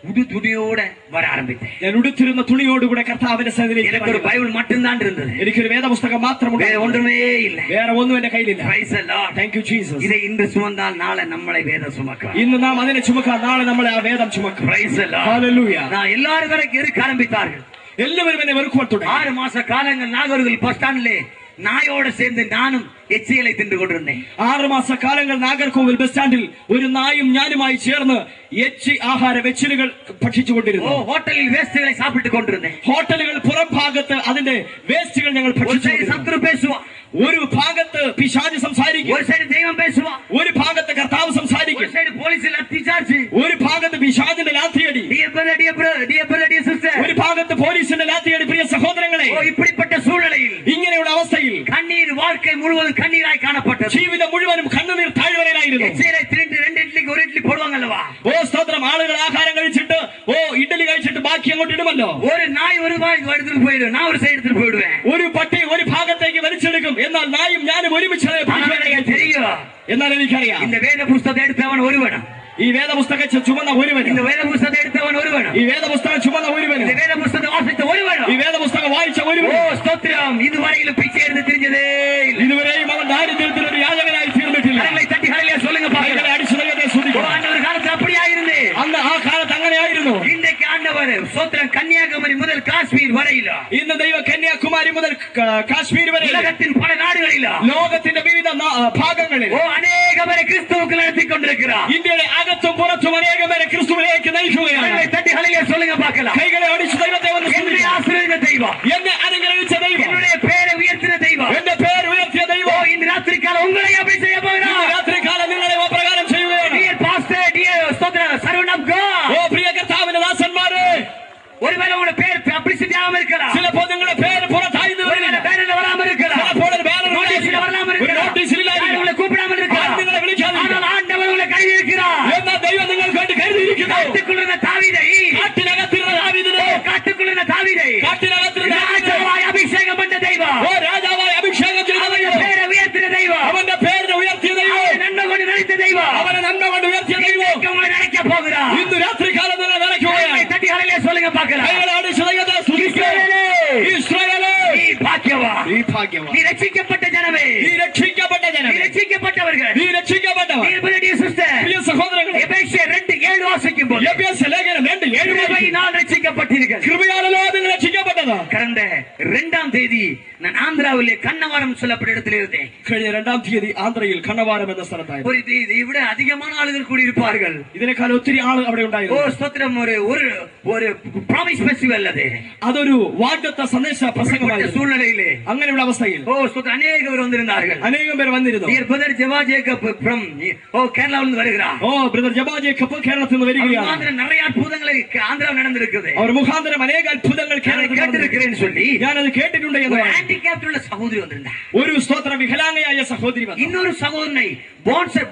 ഉടുതുണിയോടെ വര ആരംഭിച്ചേ. ഞാൻ ഉടുത്തിരുന്ന തുണിയോടുകൂടെ കർത്താവിന്റെ സന്നിധിയിൽ എനിക്കൊരു ബൈബിൾ மட்டும்தான் இருந்தது. എനിക്കൊരു വേദപുസ്തകം മാത്രമുണ്ട്. வேற ஒன்றுமே இல்லை. വേറെ ഒന്നും എന്റെ കയ്യിലില്ല. Praise the Lord. Thank you, Jesus. இதை இன்று சுமந்தால் நாளை நம்மளை வேதம் சுமக்கும். ഇന്ന് നാം അതിനെ ചുമക്കാം, നാളെ നമ്മളെ ആ വേദം ചുമക്കും. Praise the Lord. Hallelujah. நான் எல்லாரும் வரைக்கும் இருக்க ஆரம்பித்தார்கள். എല്ലാവരും എന്നെ വെറുക്കുവാൻ തുടങ്ങി. 6 மாச காலங்கள் நாகர்கோவில் பஸ் ஸ்டாண்ட்ல നായോടെ சேர்ந்து நானுം എച്ചികളെ തിന്നുകൊണ്ടിരുന്നേ. 6 മാസ കാലങ്ങൾ നാഗർകോവിൽ ബസ് സ്റ്റാൻഡിൽ ഒരു നായും ഞാനുമായി ചേർന്ന് എച്ചി ആഹാര വെച്ചിലുകൾ ഭക്ഷിച്ചുകൊണ്ടിരുന്നു. ഹോട്ടലിൽ വേസ്റ്റുകളെ സാപ്പിട്ട് കൊണ്ടിരുന്നേ. ഹോട്ടലുകൾ പുറം ഭാഗത്ത് അതിന്റെ വേസ്റ്റുകൾ ഞങ്ങൾ ഭക്ഷിച്ചു. ഒരു ഭാഗത്ത് പിശാച് സംസാരിക്കും, ഒരു സൈഡ് ദൈവം പേശുവാ, ഒരു ഭാഗത്ത് കർത്താവ് സംസാരിക്കും, ഒരു സൈഡ് പോലീസിൽ അത്തിച്ചാർജ്, ഒരു ഭാഗത്ത് പിശാചിന്റെ ലാത്തിയടി, ഒരു ഭാഗത്ത് പോലീസിന്റെ ലാത്തിയടി. പ്രിയ സഹോദരങ്ങളെ, ഇപ്പിടിപ്പെട്ട സൂഴലയിൽ, ഇങ്ങനെയുള്ള അവസ്ഥയിൽ കണ്ണീർ வாழ்க்கை മുഴുവൻ കണ്ണീരായി കാണപ്പെട്ടത്. ജീവിതം മുഴുവനും കണ്ണുനീർ താഴ്വരയിലായിരുന്നു. 2 ഇഡ്ലിക്ക് 1 ഇഡ്ലി പോടുവാങ്ങല്ലവാ. ഓ സ്തോത്രം. ആളുകൾ ആഹാരം കഴിച്ചിട്ട് ഇഡ്ഡലി കഴിച്ചിട്ട് ബാക്കി അങ്ങോട്ട് ഇടുമല്ലോ. ഒരു നായ് ഒരു ഭാഗം എടുത്തിട്ട് പോയിടും, ഞാൻ ഒരു സൈഡ് എടുത്തിട്ട് പോയിടുവേ. ഒരു പട്ടി ഒരു ഭാഗത്തേക്ക് വലിച്ചെടുക്കും, എന്നാൽ നായും ഞാനും ഒരുമിച്ച്. എന്നാൽ എനിക്കറിയാം இந்த வேத புஸ்தகத்தை எடுத்தவன் ஒருவன். ഈ വേദപുസ്തകം ചുമന്ന ഒരുവനും, இந்த வேத புஸ்தகத்தை எடுத்தவன் ஒருவன், ഈ വേദപുസ്തകം ചുമന്ന ഒരുവനും, இந்த வேத புஸ்தகத்தை வாசித்த ஒருவன், ഈ വേദപുസ്തകം വായിച്ച ஓ ഒരുവനും ஸ்தோத்திரம், இதுவரையிலும் பிச்சை எடுத்து திரிஞ்சதே இல்லை. ഇതുവരെയും അവൻ ദാരിദ്ര്യത്തിൽ ഒരു യാചകനായി തീർന്നിട്ടില്ല. கரங்களை தட்டி ஹல்லேலூயா சொல்லுங்க பாருங்க. കൈകളെ അടിച്ചു ദൈവത്തെ ஓ സ്തുതിക്കണം. ஆண்டவர் காலத்துல அப்படியே ஆயிருந்து. അന്ന് ആ കാലത്ത് അങ്ങനെയായിരുന്നു. இன்றைக்கு ஆண்டவர் ஸ்தோத்திரம் கன்னியாகுமரி முதல் காஷ்மீர் வரையில, ഇന്ന് ദൈവം കന്യാകുമാരി മുതൽ കാശ്മീർ വരെ உலகத்தின் பல நாடுகளில, ലോകത്തിന്റെ വിവിധ ഭാഗങ്ങളിൽ ஓ அநேக பேரை கிறிஸ்துவுக்கு நடத்தி கொண்டிருக்கிறார். ഇന്ത്യയുടെ അകത്തും പുറത്തും അനേകം പേരെ ക്രിസ്തുവിലേക്ക് നയിക്കുകയാണ്. கரங்களை தட்டி ஹல்லேலூயா சொல்லுங்க பார்க்கலாம். കൈകളെ അടിച്ചു ദൈവത്തെ ഒന്ന് என்னுடைய സ്തുതിക്കണം. ஆசீர்வதித்த தெய்வம், എന്നെ അനുഗ്രഹിച്ച ദൈവം, என்னுடைய பேரை உயர்த்தின தெய்வம், എന്റെ പേര് ഉയർത്തിയ ஓ ദൈവം இந்த ராத்திரி காலம் உங்களை அப்படி செய்ய ഇന്ന് போகிறார். രാത്രികാലം നിങ്ങളെ അപ്രകാരം ചെയ്യുകയാണ്. Dear pastor, dear ஸ்தோத்திரம் servant of God, ഓ പ്രിയ കർത്താവിന്റെ ദാസന്മാരെ, ஒருவேளை உங்களோட பேர் பப்ளிசிட்டி ஆகாம இருக்கலாம், ചിലപ്പോൾ നിങ്ങളുടെ പേര് പുറത്തായിരുന്നു ஒருவேளை பேரில் வராம இருக்கலாம், ചിലപ്പോൾ ഒരു ബാനർ நோட்டீஸ்ல வராம இருக்கலாம், നോട്ടീസിലായിരിക്കും, உங்களை கூப்பிடாம இருக்கலாம், നിങ്ങളെ വിളിക്കാതിരിക്കും. ஆனால் ஆண்டவர் உங்களை கருதி இருக்கிறார். എന്നാൽ ദൈവം നിങ്ങൾക്ക് വേണ്ടി കരുതിയിരിക്കുന്നു. காட்டுக்குள்ள தாவீதை, കാട്ടിനകത്തിരുന്ന ദാവീദിനെ, காட்டுக்குள்ள தாவீதை കാട്ടിനകത്തിരുന്ന ராஜாவாய் அபிஷேகம் பண்ண தெய்வம், ഓ രാജാവായി അഭിഷേകം ചെയ്ത அவருடைய ദൈവം, பேரை உயர்த்தின தெய்வம், അവന്റെ പേരിനെ ഉയർത്തിയ ദൈവം, அவரை நன்மை கொண்டு நினைத்த தெய்வம், അവനെ നന്മ കൊണ്ട് ഉയർത്തിയ ദൈവം இன்றைக்கு உங்களை நினைக்க போகிறார். ഇന്ന് രാത്രികാലം നിങ്ങൾ നിറയ്ക്കുകയാണ്. தட்டி ஹல்லேலூயா சொல்லுங்க பார்க்கலாம். കൈകളെ അടിച്ചു ദൈവത്തെ സ്തുതിക്കണം. ഇസ്രായേലേ, நீ பாக்கியவான், നീ ഭാഗ്യവാൻ, நீ രക്ഷിക്കപ്പെട്ട ജനമേ, നീ രക്ഷിക്കപ്പെട്ട நீ ജനമേ, രക്ഷിക്കപ്പെട്ടവர்கள், നീ രക്ഷിക്കപ്പെട്ടവൻ. dear brother, dear sister, പ്രിയ സഹോദരങ്ങളെ, எபேசியர் 2:7 வாசிக்கும்போது എഫേസ്യ ലേഖനം 2:7 கிருபையினால் ரட்சிக்கப்பட்டீர்கள். കൃപയാലോ നിങ്ങൾ രക്ഷിക്കപ്പെട്ടത്. கடந்த 2ஆம் தேதி நான் ஆந்திராவிலே கண்ணவரம் சொல்லப்பட்ட இடத்தில் இருந்தேன். കഴിഞ്ഞ 2-ാം തീയതി ആന്ധ്രയിൽ കണ്ണവാരം എന്ന സ്ഥലത്തായിരുന്നു. ஒரு இதை விட அதிகமான ஆளுகள் கூடி இருப்பார்கள். ഇതിനേക്കാൾ ഒത്തിരി ആൾ അവിടെ ஓ ഉണ്ടായിരുന്നു. ஸ்தோத்திரம், ஒரு ப்ராமிஸ் ஃபெஸ்டிவல் அது. അതൊരു വാഗ്ദത്ത സന്ദേശ പ്രസംഗമായിരുന്നു. சூழ்நிலையிலே അങ്ങനെയുള്ള അവസ്ഥയിൽ ஓ ஸ்தோத்திரம் அநேகர் வந்திருந்தார்கள். അനേകം പേർ വന്നിരുന്നു. dear brother Jeba Jacob from கேரளாவிலிருந்து இருந்து வருகிறார். ഓ ബ്രദർ ജബാ ജേക്കബ് കേരളത്തിൽ നിന്ന് വരികയാണ്. ஆந்திர நிறைய அற்புதங்களை ஆந்திராவில் நடந்திருக்குது. അവർ മുഖാന്തരം അനേക അത്ഭുതങ്ങൾ കേരളത്തിൽ கேட்டிருக்கிறேன்னு சொல்லி ഞാനത് കേട്ടിട്ടുണ്ട് എന്ന് പറഞ്ഞു. ஹேண்டிகேப்ட் உள்ள சகோதரி வந்திருந்தார். ഒരു സ്തോത്ര വികലാംഗയായ സഹോദരി വന്നു. இன்னொரு சகோதரனை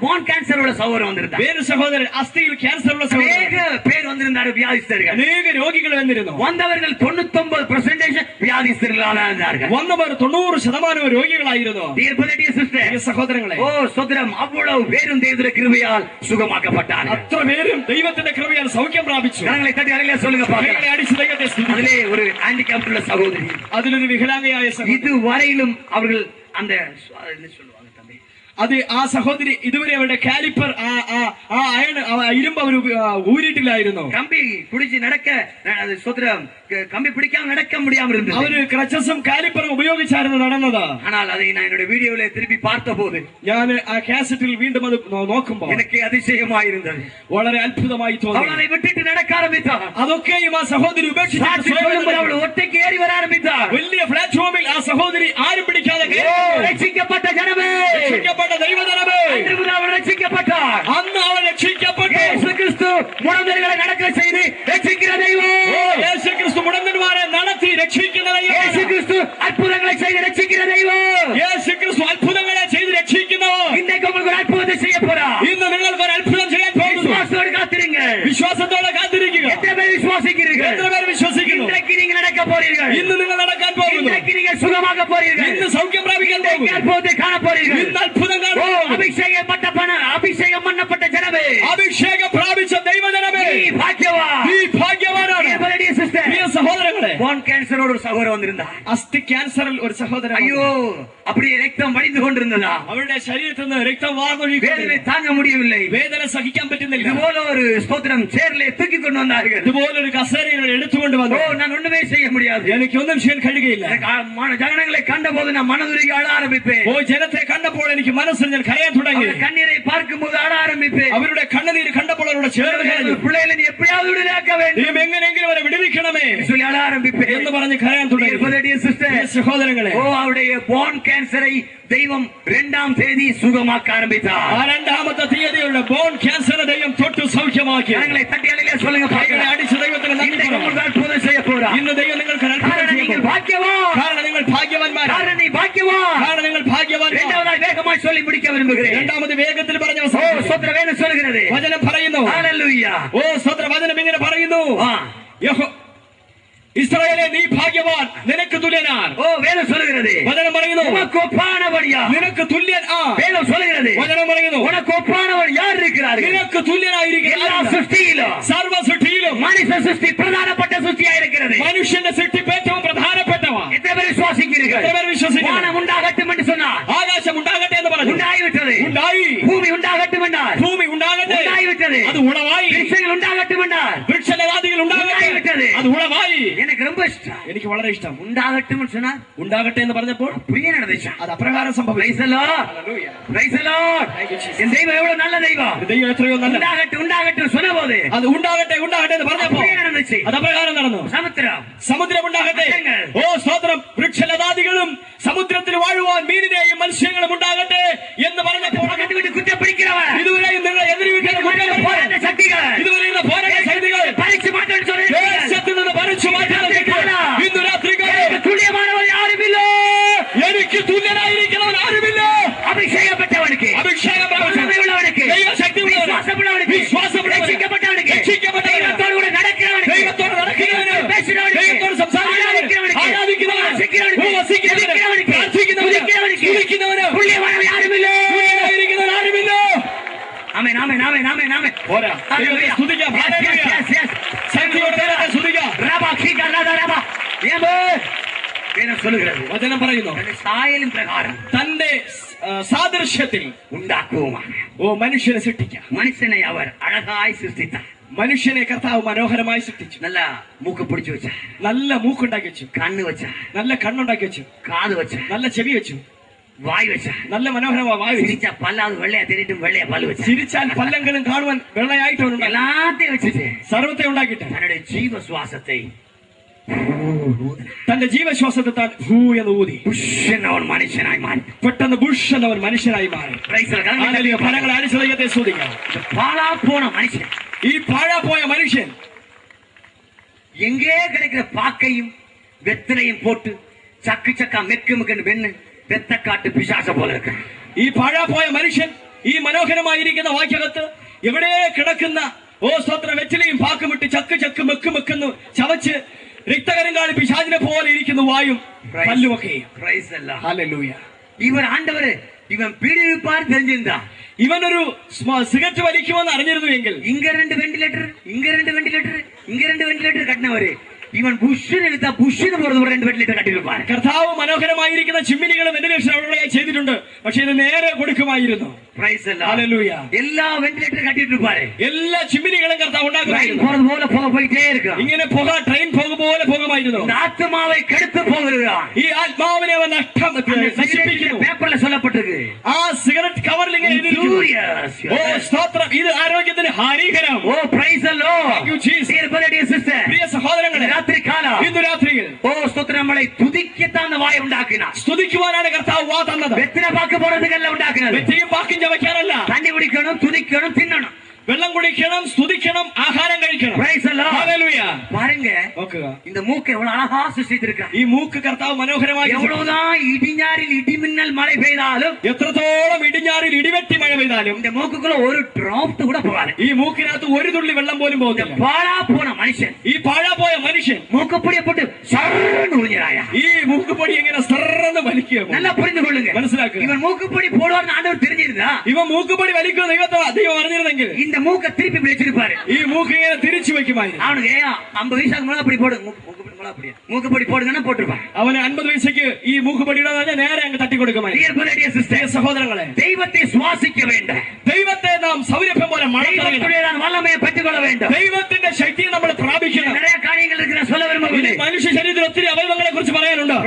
போன் கேன்சர் உள்ள சகோதரன் வந்திருந்தார். വേറെ സഹോദരൻ അസ്ഥിയിൽ ക്യാൻസർ ഉള്ള സഹോദരൻ. அநேக பேர் வந்திருந்தார் வியாதிஸ்தர்கள். അനേക രോഗികൾ വന്നിരുന്നു. வந்தவர்கள் 99% வியாதிஸ்தர்களாக இருந்தார்கள். വന്നവർ 90% രോഗികളായിരുന്നു. dear brother, dear sister, പ്രിയ സഹോദരങ്ങളെ, ஓ ஸ்தோத்திரம், அவ்வளவு பேரும் தேவனுடைய கிருபையால் சுகமாக்கப்பட்டார்கள். അത്ര പേരും ദൈവത്തിന്റെ കൃപയാൽ സൗഖ്യം പ്രാപിച്ചു. கரங்களை தட்டி ஹல்லேலூயா சொல்லுங்க பாருங்க. കൈകളെ അടിച്ച് ദൈവത്തെ സ്തുതിക്കുന്നു. அதிலே ஒரு ஹேண்டிகேப்ட் உள்ள சகோதரி, അതിലൊരു വികലാംഗയായ സഹോദരി. இதுவரையிலும் அவர்கள் அந்த என்ன சொல்லுவாங்க தம்பி, അത് ആ സഹോദരി ഇതുവരെ അവരുടെ കാലിപ്പർ ഇരുമ്പ് അവർ ഊരിയിട്ടില്ലായിരുന്നു. கம்பி பிடிச்சு நடக்க, அது ஸ்தோத்திரம், கம்பி பிடிக்காம நடக்க முடியாம இருந்தது. അവര് ക്രച്ചസും കാലിപ്പറും ഉപയോഗിച്ചായിരുന്നു നടന്നത്. ஆனால் அதை நான் என்னுடைய வீடியோவில் திருப்பி பார்த்தபோது ഞാൻ ആ കാസറ്റിൽ വീണ്ടും അത് നോക്കുമ്പോൾ எனக்கு அதிசயமாயிருந்தது. വളരെ അത്ഭുതമായി തോന്നി. அவள் அதை விட்டுட்டு நடக்க ஆரம்பித்தார். അതൊക്കെയും ആ സഹോദരി சாட்சி சொல்லும்போது அவள் ഉപേക്ഷിച്ചു. ஒத்தைக்கு ஏறி வர ஆரம்பித்தார். വലിയ പ്ലാറ്റ്ഫോമിൽ ആ സഹോദരി ആരും പിടിക്കാതെ കയറി. ரட்சிக்கப்பட்ட ஜனமே, രക്ഷിക്കപ്പെട്ട ദൈവജനമേ, அன்று முதல் அவள் ரட்சிக்கப்பட்டார். അന്ന് അവൻ രക്ഷിക്കപ്പെട്ടു. இயேசு கிறிஸ்து முடந்தர்களை நடக்க செய்து ரட்சிக்கிற தெய்வம். യേശു ക്രിസ്തു മുടന്തന്മാരെ നടത്തി രക്ഷിക്കുന്ന ദൈവം. இயேசு கிறிஸ்து அற்புதங்களை செய்து ரட்சிக்கிற தெய்வம். യേശു ക്രിസ്തു അത്ഭുതങ്ങളെ ചെയ്ത് രക്ഷിക്കുന്നവർ. இன்றைக்கு உங்களுக்கு ஒரு அற்புதத்தை செய்ய போறார். ഇന്ന് നിങ്ങൾക്ക് ഒരു അത്ഭുതം ചെയ്യാൻ പോകുന്നു. விசுவாசத்தோடு காத்திருங்கள். വിശ്വാസത്തോടെ കാത്തിരിക്കുക. எத்தனை பேர் விசுவாசிக்கிறீர்கள்? എത്ര പേർ വിശ്വസിക്കുന്നു? இன்றைக்கு நீங்கள் நடக்க போறீர்கள். ഇന്ന് നിങ്ങൾ നടക്കാൻ പോകുന്നു. இன்றைக்கு நீங்கள் சுகமாக போறீர்கள். ഇന്ന് സൗഖ്യം പ്രാപിക്കാൻ இன்றைக்கு പോകുന്നു. அற்புதத்தை காண போறீர்கள். ഇന്ന് അത്ഭുതം ஓ, കാണും. அபிஷேகம் பண்ணப்பட்ட ஜனமே, അഭിഷേകം പ്രാപിച്ച ദൈവജനമേ, நீ பாக்கியவான். നീ ഭാഗ്യവാനാണ്. dear brother, dear sister, പ്രിയ സഹോദരങ്ങളെ, போன் கேன்சரோட ஒரு சகோதரன் வந்திருந்தார். അസ്ഥി ക്യാൻസറിൽ ഒരു സഹോദരൻ. ஐயோ, அப்படியே രക്തം வடிந்து கொண்டிருந்ததா. അവരുടെ ശരീരത്തിൽ നിന്ന് രക്തം വാർന്നൊഴുകി. வேதனை தாங்க முடியவில்லை. വേദന സഹിക്കാൻ പറ്റുന്നില്ല. இதுபோல ஒரு ஸ்தோத்திரம் சேர்லே தூக்கி கொண்டு வந்தார்கள். ഇതുപോലൊരു കസേരകൾ എടുത്തുകൊണ്ട് ஓ, വന്നു. நான் ஒண்ணுமே செய்ய முடியாது. എനിക്കൊന്നും ചെയ്യാൻ കഴിയുകയില്ല. ஜனங்களை கண்டபோது நான் மனதுருகி அழ ஆரம்பிப்பேன். ഓ, ജനത്തെ കണ്ടപ്പോൾ എനിക്ക് മനസ്സിൽ ഞാൻ കരയാൻ തുടങ്ങി. அவருடைய கண்ணீரை பார்க்கும்போது அழ ஆரம்பிப்பேன். അവരുടെ കണ്ണുനീര് കണ്ടപ്പോൾ അവരുടെ ചേർന്ന് കരഞ്ഞു. பிள்ளைகளை நீ எப்படியாவது விடுதலாக்க வேண்டும் നീ എങ്ങനെയെങ്കിലും അവരെ വിടുവിക്കണമേ சொல்லி அழ ஆரம்பிப்பேன் എന്ന് പറഞ്ഞ് കരയാൻ തുടങ്ങി. dear brother, dear sister, പ്രിയ സഹോദരങ്ങളെ, ஓ, அவருடைய போன் கேன்சரை தெய்வம் 2ஆம் தேதி சுகமாக்க ஆரம்பித்தார். ആ 2ാമത്തെ തീയതിയുള്ള ബോൺ ക്യാൻസർ ദൈവം തൊട്ട് സൗഖ്യമാക്കി. ஜனங்களை தட்டி ஹல்லேலூயா சொல்லுங்க. കൈകളെ അടിച്ച് ദൈവത്തിന് നന്ദി இன்றைக்கு പറയുന്നു. உங்களுக்கு அற்புதம் செய்ய போறார். ഇന്ന് ദൈവം നിങ്ങൾക്ക് ഒരു അത്ഭുതം காரணம் ചെയ്യാൻ நீங்கள் പോകുന്നു. பாக்கியவான். കാരണം നിങ്ങൾ ഭാഗ്യവാന്മാരാണ്. காரணம் நீ பாக்கியவான். കാരണം നിങ്ങൾ ഭാഗ്യവാന്മാരാണ്. இரண்டாவதாய் வேகமாய் சொல்லி முடிக்க விரும்புகிறேன். രണ്ടാമത് വേഗത്തിൽ പറഞ്ഞ ஓ, ஸ்தோத்திர வேதம் சொல்கிறது. വചനം പറയുന്നു. ஹல்லேலூயா. ഓ സ്തോത്ര, വചനം ഇങ്ങനെ പറയുന്നു. ஆ, ഇസ്രായേലേ നീ ഭാഗ്യവാൻ, നിനക്ക് തുല്യനാർ. ஓ வேதம் சொல்லுகிறது വചനം പറയുന്നു உனக்கு ஒப்பானவன் யார்? നിനക്ക് തുല്യൻ ആ. வேதம் சொல்லுகிறது വചനം പറയുന്നു உனக்கு ஒப்பானவன் யார் இருக்கிறார்கள்? നിനക്ക് തുല്യനായിരിക്കുന്ന எல்லா സൃഷ്ടിയിലും സർവ്വ സൃഷ്ടിയിലും மனுஷ സൃഷ്ടി പ്രധാനപ്പെട്ട സൃഷ്ടിയായി இருக்கிறது. മനുഷ്യന്റെ സൃഷ്ടിപ്പ് ഏറ്റവും പ്രധാനപ്പെട്ടവ. எத்தனை பேர் விசுவாசிக்கிறீர்கள்? എത്ര പേർ വിശ്വസിക്കുന്നു? வானம் உண்டாகட்டும் என்று சொன்னார், ആകാശം ഉണ്ടാകട്ടെ എന്ന് പറഞ്ഞു, உண்டாகிவிட்டது. ഉണ്ടായി. பூமி உண்டாகட்டும் என்றார், ഭൂമി ഉണ്ടാകട്ടെ, உண்டாகிவிட்டது. അത് ഉളവായി. விருட்சங்கள் உண்டாகட்டும் என்றார், വൃക്ഷലതാദികൾ ഉണ്ടാകട്ടെ, ഉണ്ടായിവിട്ടത്. അത് ഉളവായി. எனக்கு ரொம்ப இஷ்டம். എനിക്ക് വളരെ ഇഷ്ടം. உண்டாகட்டும் என்று சொன்னார், ഉണ്ടാകട്ടെ എന്ന് പറഞ്ഞപ്പോൾ அப்படியே நடந்துச்சு. അത് അപ്രകാരം സംഭവിച്ചു. Praise the Lord. Hallelujah. Praise the Lord. Thank you, Jesus. என் தெய்வம் எவ்வளவு நல்ல தெய்வம். ദൈവം എത്രയോ നല്ല. உண்டாகட்டும் உண்டாகட்டும் சொன்னபோது അത് ഉണ്ടാകട്ടെ ഉണ്ടാകട്ടെ എന്ന് പറഞ്ഞപ്പോൾ அப்படியே நடந்துச்சு. അത് അപ്രകാരം നടന്നു. സമുദ്രം സമുദ്രം ഉണ്ടാകട്ടെ. ഓ സ്തോത്രം. വൃക്ഷലതാദികളും സമുദ്രത്തിൽ വാഴുവാൻ മീനിനെയും മത്സ്യങ്ങളും ഉണ്ടാകട്ടെ എന്ന് പറഞ്ഞപ്പോൾ விட்டு குற்றப்பிடிக்கிறவன் ഇതുവരെയും നിങ്ങൾ എതിർവിട്ടുള്ള போராட்ட சக்திகள் ഇതുവരെയുള്ള പോരാട്ട ശക്തികൾ பறிச்சு மாட்டேன்னு சொல்லி ദേശത്ത് നിന്ന് പറിച്ചു മാറ്റുന്ന ശക്തികൾ ഇന്ന് രാത്രി துல்லியமானவன் யாரும் இல்ல. എനിക്ക് തുല്യനായിരിക്കുന്നവൻ ആരുമില്ല. அபிஷேகம் பெற்றவனுக்கு, അഭിഷേകം உள்ளவனுக்கு, ദൈവശക്തി விசுவாசமுள்ளவனுக்கு, ரட்சிக்கப்பட்டவனுக்கு, தெய்வத்தோடு கூட நடக்கிறவனுக்கு, ദൈവത്തോട് നടക്കുന്നവന്, பேசுறவனுக்கு, ദൈവത്തോട് സംസാരിക്കുന്നവന്, ആരാധിക്കുന്നവന്, ഉപവസിക്കുന്നവന്, പ്രാർത്ഥിക്കുന്നവന്, സ്തുതിക്കുന്നവന്, துல்லியமானவன் யாரும் இல்ல. തുല്യനായിരിക്കുന്നവൻ ആരുമില്ല. ആമേൻ ആമേൻ ആമേൻ ആമേൻ ആമേൻ. പോരാ. ദൈവത്തെ സ്തുതിക്കാം. ഹല്ലേലൂയ. ശക്തിയോടെ ദൈവത്തെ സ്തുതിക്കാം. ரபா கீகா ரபா ரபா. ஏம்பே வேதம் சொல்லுகிறது, വചനം പറയുന്നു സായലും പ്രകാരം തന്റെ സാദൃശ്യത്തിൽ ഉണ്ടാക്കുവുമാണ്. ഓ മനുഷ്യനെ സൃഷ്ടിക്കാം. മനുഷ്യനെ അവർ അഴകായി സൃഷ്ടിത്താർ. മനുഷ്യനെ കർത്താവ് മനോഹരമായി സൃഷ്ടിച്ചു. നല്ല മൂക്ക് പിടിച്ചു വെച്ച, നല്ല മൂക്കുണ്ടാക്കി വെച്ചു, കണ്ണ് വെച്ച, നല്ല കണ്ണുണ്ടാക്കി വെച്ചു, കാത് വെച്ച, നല്ല ചെവി വെച്ചു, വായ് വെച്ച, നല്ല മനോഹരമായ വായു വെച്ചു. ചിരിച്ച പല്ലാത് വെള്ളയാ തിരിട്ടും വെള്ളയാ പല്ല് വെച്ച, ചിരിച്ചാൽ പല്ലെങ്കിലും കാണുവാൻ വെള്ളയായിട്ടുണ്ട്. എല്ലാത്തെയും വെച്ചിട്ട് സർവത്തെ ഉണ്ടാക്കിയിട്ട് തന്റെ ജീവശ്വാസത്തെ തന്റെ ജീവശ്വാസത്തെ താൻ ഭൂ എന്ന് ഊതി പുഷ്യനവൻ മനുഷ്യനായി മാറി. പെട്ടെന്ന് ബുഷ് എന്നവൻ മനുഷ്യനായി മാറി. ഹല്ലേലൂയ. ഫലങ്ങൾ അടിച്ചു ദൈവത്തെ സ്തുതിക്കാം. പാളാ പോണ മനുഷ്യൻ, ഈ പാഴാപ്പോയ മനുഷ്യൻ எங்கே கிடைக்கிற பாக்கையும் வெத்தலையும் போட்டு சக்கு சக்கா மெக்கு மெக்குன்னு வெண்ணு வெத்த காட்டு பிசாச போல இருக்கு. ഈ പാഴാപ്പോയ മനുഷ്യൻ ഈ മനോഹരമായിരിക്കുന്ന വാക്യകത്ത് എവിടെ കിടക്കുന്ന ഓ സ്തോത്ര വെറ്റിലയും പാക്കുമിട്ട് ചക്ക് ചക്ക് മെക്ക് മെക്കുന്നു ചവച്ച് രക്തകരങ്കാളി പിശാചിനെ പോലെ ഇരിക്കുന്ന വായും പല്ലുമൊക്കെ. ഹല്ലേലൂയ. இவர் ஆண்டவர் இவன் பீடி விற்பார் தெரிஞ்சிருந்தா ഇവനൊരു സിഗരറ്റ് വലിക്കുമെന്ന് അറിഞ്ഞിരുന്നുവെങ്കിൽ இங்க ரெண்டு வெண்டிலேட்டர் இங்க ரெண்டு வெண்டிலேட்டர் இங்க ரெண்டு வெண்டிலேட்டர் கட்டினவரு இவன் புஷ்ஷிന് എടുത്താ புஷ்ஷിന് പുറത്ത് രണ്ട് വെന്റിലേറ്റർ കട്ടിരുപ്പാൻ. കർത്താവ് മനോഹരമായിരിക്കുന്ന ചിമ്മിനികളും വെന്റിലേഷൻ അവിടെ ചെയ്തിട്ടുണ്ട്. പക്ഷെ ഇത് നേരെ കൊടുക്കുമായിരുന്നു. ഹല്ലേലൂയ. എല്ലാ വെന്റിലേറ്റർ കട്ടിട്ടിരുപ്പാരെ, എല്ലാ ചിമ്മിനികളും കർത്താവ് ഉണ്ടാക്കുമായിരുന്നു. போறது போல போக போயிட்டே இருக்கு. ഇങ്ങനെ പുക ട്രെയിൻ പോകും പോലെ പോകുമായിരുന്നു. ആത്മാവെ കെടുത്തു പോകുകയാണ്. ഈ ആത്മാവിനെ അവൻ നശിപ്പിക്കുന്നു. പേപ്പറിൽ சொல்லப்பட்டிருக்கு. ആ സിഗരറ്റ് കവറിൽ ഇങ്ങനെ എഴുതിയിരിക്കുന്നു. ഓ സ്തോത്രം. ഇത് ആരോഗ്യത്തിന് ഹാനികരം. Oh praise the Lord. Thank you Jesus. പ്രിയ സഹോദരങ്ങളെ, രാത്രികാലം ഇന്ന് രാത്രിയിൽ ഓ സ്തോത്രം നമ്മളെ തുതിക്കത്താന്ന വായ ഉണ്ടാക്കിന. സ്തുതിക്കുവാനാണ് കർത്താവ് വാ തന്നത്. വെറ്റില പാക്ക് പോറതുകല്ല ഉണ്ടാക്കുന്നത്. വെറ്റിയും പാക്കും ചവയ്ക്കാനല്ല. തണ്ണി കുടിക്കണം, തുതിക്കണം, തിന്നണം. വെള്ളം കുടിക്കണം, സ്തുതിക്കണം, ആഹാരം കഴിക്കണം. ഹല്ലേലൂയ. பாருங்க, നോക്കുക. இந்த மூக்கு எவ்வளவு அழகா சிருஷ்டித்திருக்கான். ഈ മൂക്ക് കർത്താവ് മനോഹരമായി. எவ்வளவுதான் இடிஞாரில் இடிமின்னல் மழை பெய்தாலும், എത്രത്തോളം ഇടിഞ്ഞാറിൽ ഇടിവെട്ടി മഴ പെയ്താലും இந்த മൂക്കുக்குள்ள ഒരു ഡ്രോപ്പ് கூட പോകാതെ, ഈ മൂക്കിനകത്ത് ഒരു തുള്ളി വെള്ളം പോലും പോകുന്നില്ല. പാഴാ പോണ മനുഷ്യൻ, ഈ പാഴാപോയ മനുഷ്യൻ മൂക്കുപൊടിയെ പോട്ട് ഉറിഞ്ഞായ ഈ മൂക്കുപൊടി എങ്ങനെ സർന്ന് വലിക്കുക. நல்லா புரிந்து கொள்ளுங்க, മനസ്സിലാക്കുക. இவன் மூக்குப்பொடி போடுவார்னு ஆண்டவர் தெரிஞ்சிருந்தா ഇവ മൂക്കുപൊടി വലിക്കുന്ന ദൈവം അറിഞ്ഞിരുന്നെങ്കിൽ இந்த மூக்க திருப்பி பிடிச்சிருப்பாரு. ഈ മൂക്ക് ഇങ്ങനെ തിരിച്ചു വെക്കുമായിരുന്നു. அவனுக்கு 50 வயசாக்கு மேல அப்படி போடு, மூக்குப்பொடி போடுங்கன்னா போட்டுருப்பான். അവന് 50 വയസ്സേക്ക് ഈ മൂക്കുപൊടിയുടെ നേരെ അങ്ങ് തട്ടിക്കൊടുക്കുമായിരുന്നു. സഹോദരങ്ങളെ, ദൈവത്തെ ശ്വാസിക്ക വേണ്ട, ദൈവത്തെ നാം സൗരഭ്യം പോലെ വല്ലമയെ പറ്റുകൊള്ള വേണ്ട, ദൈവത്തിന്റെ ശക്തിയെ നമ്മൾ പ്രാപിക്കണം. நிறைய காரியங்கள் இருக்கிற சொல்ல விரும்பவில்லை. മനുഷ്യ ശരീരത്തിൽ ഒത്തിരി അവയവങ്ങളെ കുറിച്ച് പറയാനുണ്ട്.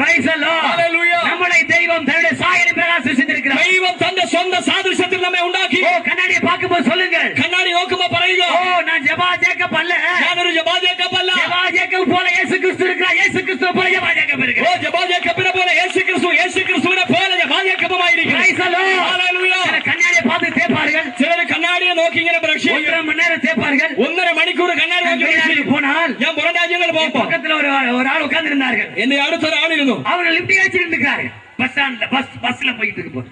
നമ്മളെ ദൈവം തന്റെ സായലിൻ പ്രകാരം സൃഷ്ടിച്ചിരിക്കുന്നത്. ദൈവം തന്റെ സ്വന്തം സാദൃശ്യത്തിൽ നമ്മെ ഉണ്ടാക്കി. ഓ കണ്ണാടിയെ பார்க்கும்போது சொல்லுங்க, കണ്ണാടി നോക്കുമ്പോൾ പറയുക, ഓ ഞാൻ ജബാ ജേക്കബ് അല്ല, ഞാനൊരു ജബാ ജേക്കബ് അല്ല. ജബാ ജേക്കബ് പോലെ യേശു ക്രിസ്തു இருக்கிறார், യേശു ക്രിസ്തു പോലെ ജബാ ജേക്കബ് இருக்கிறார். ഓ ജബാ ജേക്കബിനെ പോലെ യേശു ക്രിസ്തു, യേശു ക്രിസ്തുവിനെ പോലെ ജബാ ജേക്കബുമായിരിക്കും. കണ്ണാടിയെ பார்த்து தேப்பார்கள், ചിലർ കണ്ണാടിയെ നോക്കി ഇങ്ങനെ ബ്രഷ് ചെയ്യും. 1.5 மணி நேரம் தேப்பார்கள், 1.5 മണിക്കൂർ കണ്ണാടി നോക്കി போனால் ഞാൻ പുറം രാജ്യങ്ങളിൽ പോകുമ്പോൾ பக்கத்துல ஒரு ஆள் உட்கார்ந்து இருந்தார்கள். എന്റെ അടുത്തൊരാളിരുന്നു. அவங்க லிப்ட் அடிச்சிட்டு இருக்காரு. பஸ் ஸ்டாண்ட்ல பஸ்ல போயிட்டு இருக்கும்போது,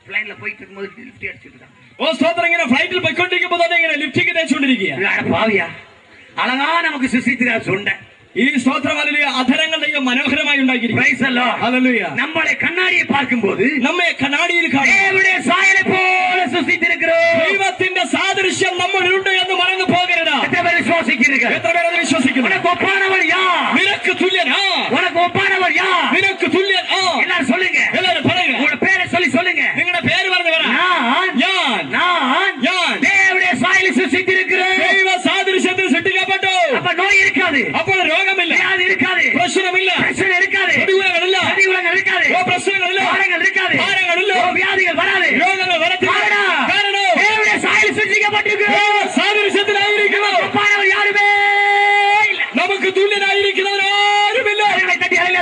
ഫ്ലൈനിൽ പോയിട്ട് இருக்கும்போது ലിഫ്റ്റ് അടിച്ചിട്ട് ഓ സ്തോത്രം. ഇങ്ങനെ ഫ്ലൈറ്റിൽ പോയിക്കൊണ്ടിരിക്കുമ്പോൾ തന്നെ ഇങ്ങനെ ലിഫ്റ്റിക്ക് തേച്ചുകൊണ്ടിരിക്കുക. പാവിയാ അழகா நமக்கு சிருஷ்டிக்கிறார் சொன்ன. ഈ സ്തോത്രമാലിലെ അധരങ്ങളുടെ മനോഹരമായി ഉണ്ടായിരിക്കും. Praise the Lord. Hallelujah. നമ്മളെ കണ്ണാടിയെ പാർക്കുമ്പോൾ നമ്മെ കണ്ണാടിയിൽ കാണും. ദേവന്റെ സായലെ പോലെ സൃഷ്ടിച്ചിരിക്കുന്നു. ദൈവത്തിന്റെ സാദൃശ്യം നമ്മളിലുണ്ട് എന്ന് മറന്നു പോകരുത്. എത്ര പേര് വിശ്വസിക്കുന്നു? എത്ര പേര് അത് വിശ്വസിക്കുന്നു? ഉനക്ക് ഒപ്പാനവർ யார்? നിനക്ക് തുല്യനാ. ഉനക്ക് ഒപ്പാനവർ யார்? നിനക്ക് തുല്യൻ. എല്ലാവരും சொல்லுங்க. എല്ലാവരും പറയുക. உங்க பேரை சொல்லி சொல்லுங்க. നിങ്ങളുടെ പേര് പറഞ്ഞു പറ. ഞാൻ ദേവന്റെ സായലെ സൃഷ്ടിച്ചിരിക്കുന്നു. ദൈവ സാദൃശ്യത്തിൽ സൃഷ്ടിക്കപ്പെട്ടു. அப்ப நோய் இருக்காது. അപ്പോൾ രോഗമില്ല. வியாதி இருக்காது. പ്രശ്നമില്ല. பிரச்சனை இருக்காது. പ്രതികൂലങ്ങളില്ല. പ്രതികൂലങ്ങൾ இருக்காது. പ്രശ്നങ്ങളില്ല. ഭാരങ്ങൾ இருக்காது. ഭാരങ്ങളില്ല. വ്യാധികൾ വരാതെ. രോഗങ്ങൾ വരത്തില്ല. കാരണം ദേവന്റെ സായലെ സൃഷ്ടിക്കപ്പെട്ടിരിക്കുന്നു. സാദൃശ്യത്തിലായിരിക്കുന്നു. ഒപ്പാനവർ யாருமே இல்ல. നമുക്ക് തുല്യനായിരിക്കുന്നവരാരുമില്ല.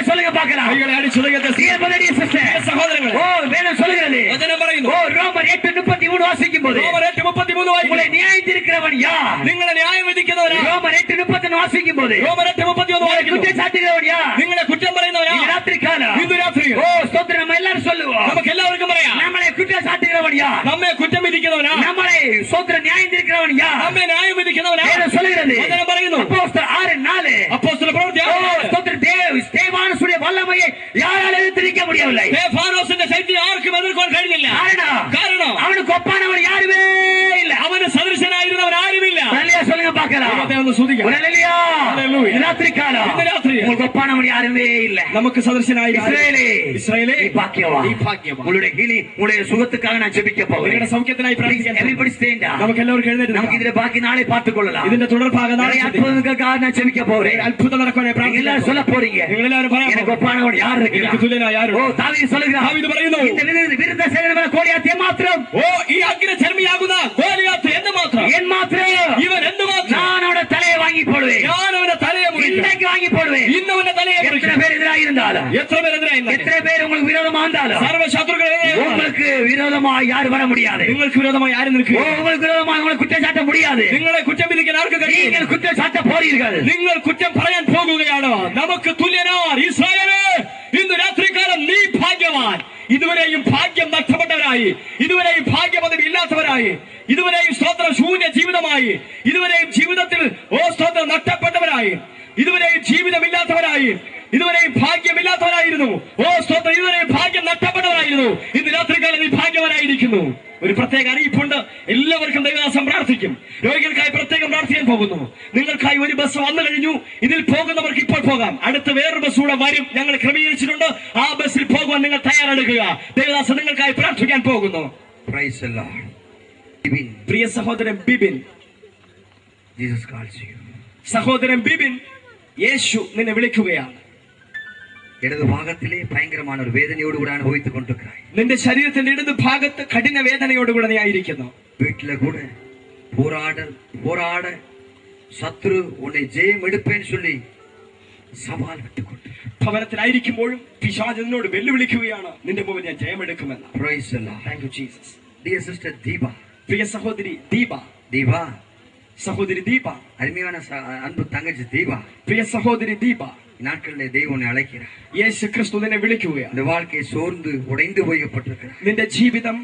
சொல்லுங்க பார்க்கலாம். കൈകളെ അടിച്ചുലകത്തെ സഹോദരങ്ങളെ, வேதம் சொல்லுகிறது. വചനം പറയുന്നു. ரோமர் 8:33 വാസിക്കുമ്പോൾ റോമർ 8:33 உங்களை நியாயந்திருக்கிறவன் யார்? നിങ്ങളെ ന്യായം വിധിക്കുന്നവരാ. ரோமர் 8:31 വാസിക്കുമ്പോൾ റോമർ 8:31 വായിക്കുന്നു. കുറ്റം സാറ്റുகிறവൻ யார்? നിങ്ങളെ കുറ്റം പറയുന്നവരാ. ഈ രാത്രികാലം ഇന്ന് രാത്രി സ്തോത്രം നമ്മൾ എല്ലാവരും சொல்லுவோம். നമുക്ക് എല്ലാവർക്കും പറയാം. നമ്മളെ കുറ്റം സാറ്റുகிறവൻ யார்? നമ്മെ കുറ്റം വിധിക്കുന്നവനാ. നമ്മളെ സ്തോത്രം ന്യായந்திருக்கிறവൻ யார்? നമ്മെ ന്യായം വിധിക്കുന്നവനാ. വേദം சொல்லுகிறது. വചനം പറയുന്നു. അപ്പോസ്തലർ 6:4 അപ്പോസ്തല പ്രവൃത്തി സ്തോത്രം സ്തേഫാനോസുடைய വല്ലമയെ யாரால எதிர்க்க முடியவில்லை. സ്തേഫാനോസിന്റെ ശക്തി ആർക്കും എതിർക്കാൻ കഴിഞ്ഞില്ല. കാരണം அவனுக்கு ஒப்பானவன் யாருமே இல்ல. അവന് സദൃശനായിരുന്നവൻ ആരുമില്ല. ഹല്ലേലൂയ சொல்லுங்க பார்க்கலாம். ഒന്ന് സ്തുതിക്കാം. ഹല്ലേലൂയ. ഹല്ലേലൂയ. രാത്രികാലം ഇന്ന് രാത്രി உங்களுக்கு ஒப்பானவன் யாருமே இல்ல. നമുക്ക് സദൃശനായി ഇസ്രായേലേ ഈ ഭാഗ്യവാൻ. உங்களுடைய ஹீலிங் உங்களுடைய சுகத்துக்காக நான் ஜெபிக்க போகிறேன். നിങ്ങളുടെ സൗഖ്യത്തിനായി പ്രാർത്ഥിക്കാൻ. Everybody stand up. നമുക്ക് എല്ലാവർക്കും എഴുന്നേറ്റ് നമുക്ക് ഇതിന്റെ ബാക്കി നാളെ பார்த்துக்கொள்ளலாம். ഇതിന്റെ തുടർഭാഗം നാളെ അത്ഭുതങ്ങൾക്കാக நான் ஜெபிக்க போறேன். അത്ഭുതം നടക്കാനായി പ്രാർത്ഥിക്കാൻ. எல்லாரும் சொல்ல போறீங்க. നിങ്ങൾ എല്ലാവരും പറയാം. எனக்கு ஒப்பானவன் யார் இருக்கிறார்? എനിക്ക് തുല്യനായ ആരുണ്ട്? தாവീദ് சொல்லுகிறார். ദാവീദ് പറയുന്നു. இந்த விരുദ്ധ സേനയുടെ ഗോലിയാത്ത് മാത്രം. ഈ അഗ്രചർമ്മിയാകുന്ന ഗോലിയാത്ത് എന്ന് മാത്രം. എൻ മാത്രം. ഇവൻ എന്ത് മാത്രം. ഞാൻ അവന്റെ തലയെ വാങ്ങി പോടുവേൻ. ഞാൻ അവന്റെ തലയെ ഇന്നേക്ക് വാങ്ങി പോടുവേൻ. ഇന്ന് അവന്റെ തലയെ എത്ര പേര് എതിരായിരുന്നാലും എത്ര പേര് എതിരായിരുന്നാലും എത്ര പേര് உங்களுக்கு விரோதமா இருந்தாலும் സർവശത്രുക്കളെ உங்களுக்கு விரோதമായി யாரும் வர முடியாது. നിങ്ങൾക്ക് വിരോധമായി ആരും നിൽക്കില്ല. உங்களுக்கு விரோதമായി உங்களை குற்றம் சாட்ட முடியாது. നിങ്ങളെ കുറ്റം വിധിക്കാൻ ആർക്കും കഴിയില്ല. നിങ്ങൾ കുറ്റം சாட்ட போறீர்கள். നിങ്ങൾ കുറ്റം പറയാൻ പോകുകയാണ്. നമുക്ക് തുല്യനാർ ഇസ്രായേലേ, ഇന്ന് രാത്രികാലം നീ ഭാഗ്യവാൻ. ഇതുവരെയും ഭാഗ്യം നഷ്ടപ്പെട്ടവരായി, ഇതുവരെയും ഭാഗ്യപദവി ഇല്ലാത്തവരായി, ഇതുവരെയും സ്തോത്രം ശൂന്യ ജീവിതമായി, ഇതുവരെയും ജീവിതത്തിൽ സ്തോത്രം നഷ്ടപ്പെട്ടവരായി, ഇതുവരെയും ജീവിതമില്ലാത്തവരായി, ഇതുവരെയും ഭാഗ്യമില്ലാത്തവരായിരുന്നു. സ്തോത്രം ഇതുവരെയും ഭാഗ്യം നഷ്ടപ്പെട്ടവരായിരുന്നു. ഇന്ന് രാത്രികാലം നീ ഭാഗ്യവാനായിരിക്കുന്നു. ഒരു പ്രത്യേക അറിയിപ്പുണ്ട്. എല്ലാവർക്കും ദൈവദാസം പ്രാർത്ഥിക്കും. രോഗികൾക്കായി പ്രത്യേകം പ്രാർത്ഥിക്കാൻ പോകുന്നു. നിങ്ങൾക്കായി ഒരു ബസ് വന്നു കഴിഞ്ഞു. ഇതിൽ പോകുന്നവർക്ക് ഇപ്പോൾ പോകാം. അടുത്ത വേറൊരു ബസ് കൂടെ വരും. ഞങ്ങൾ ക്രമീകരിച്ചിട്ടുണ്ട്. ആ ബസ്സിൽ പോകുവാൻ നിങ്ങൾ തയ്യാറെടുക്കുക. ദൈവദാസം നിങ്ങൾക്കായി പ്രാർത്ഥിക്കാൻ പോകുന്നു. Praise the Lord. പ്രിയ സഹോദരൻ ബിബിൻ, Jesus calls you. സഹോദരൻ ബിബിൻ, യേശു നിന്നെ വിളിക്കുകയാണ്. ഇടതു ഭാഗത്തിലെ ഭയങ്കരമായ ഒരു വേദനയോടുകൂടെ അനുഭവിച്ചു കൊണ്ടിരിക്കുകയായി. നിന്റെ ശരീരത്തിന്റെ ഇടതു ഭാഗത്ത് കഠിന വേദനയോടുകൂടെ നീ ആയിരിക്കുന്നു. വീട്ടിലെ കൂടെ പോരാട ശത്രു ഉന്നെ ജയം എടുപ്പേന്ന് ചൊല്ലി സവാൽ വിട്ടുകൊണ്ട് ഭവനത്തിലായിരിക്കുമ്പോഴും പിശാച് നിന്നോട് വെല്ലുവിളിക്കുകയാണ്. നിന്റെ മുമ്പിൽ ഞാൻ ജയമെടുക്കുമെന്ന്. Praise the Lord. Thank you Jesus. Dear sister Deepa. പ്രിയ സഹോദരി ദീപ. സഹോദരി ദീപ. അരുமையான அன்பு தங்கச்சி தீபா. പ്രിയ സഹോദരി ദീപ. நாட்களிலே தெய்வம் உன்னை அழைக்கிறார். യേശു ക്രിസ്തു നിന്നെ വിളിക്കുകയാണ്. இந்த வாழ்க்கை சோர்ந்து உடைந்து போய்ப்பட்டிருக்கிறது. നിന്റെ ജീവിതം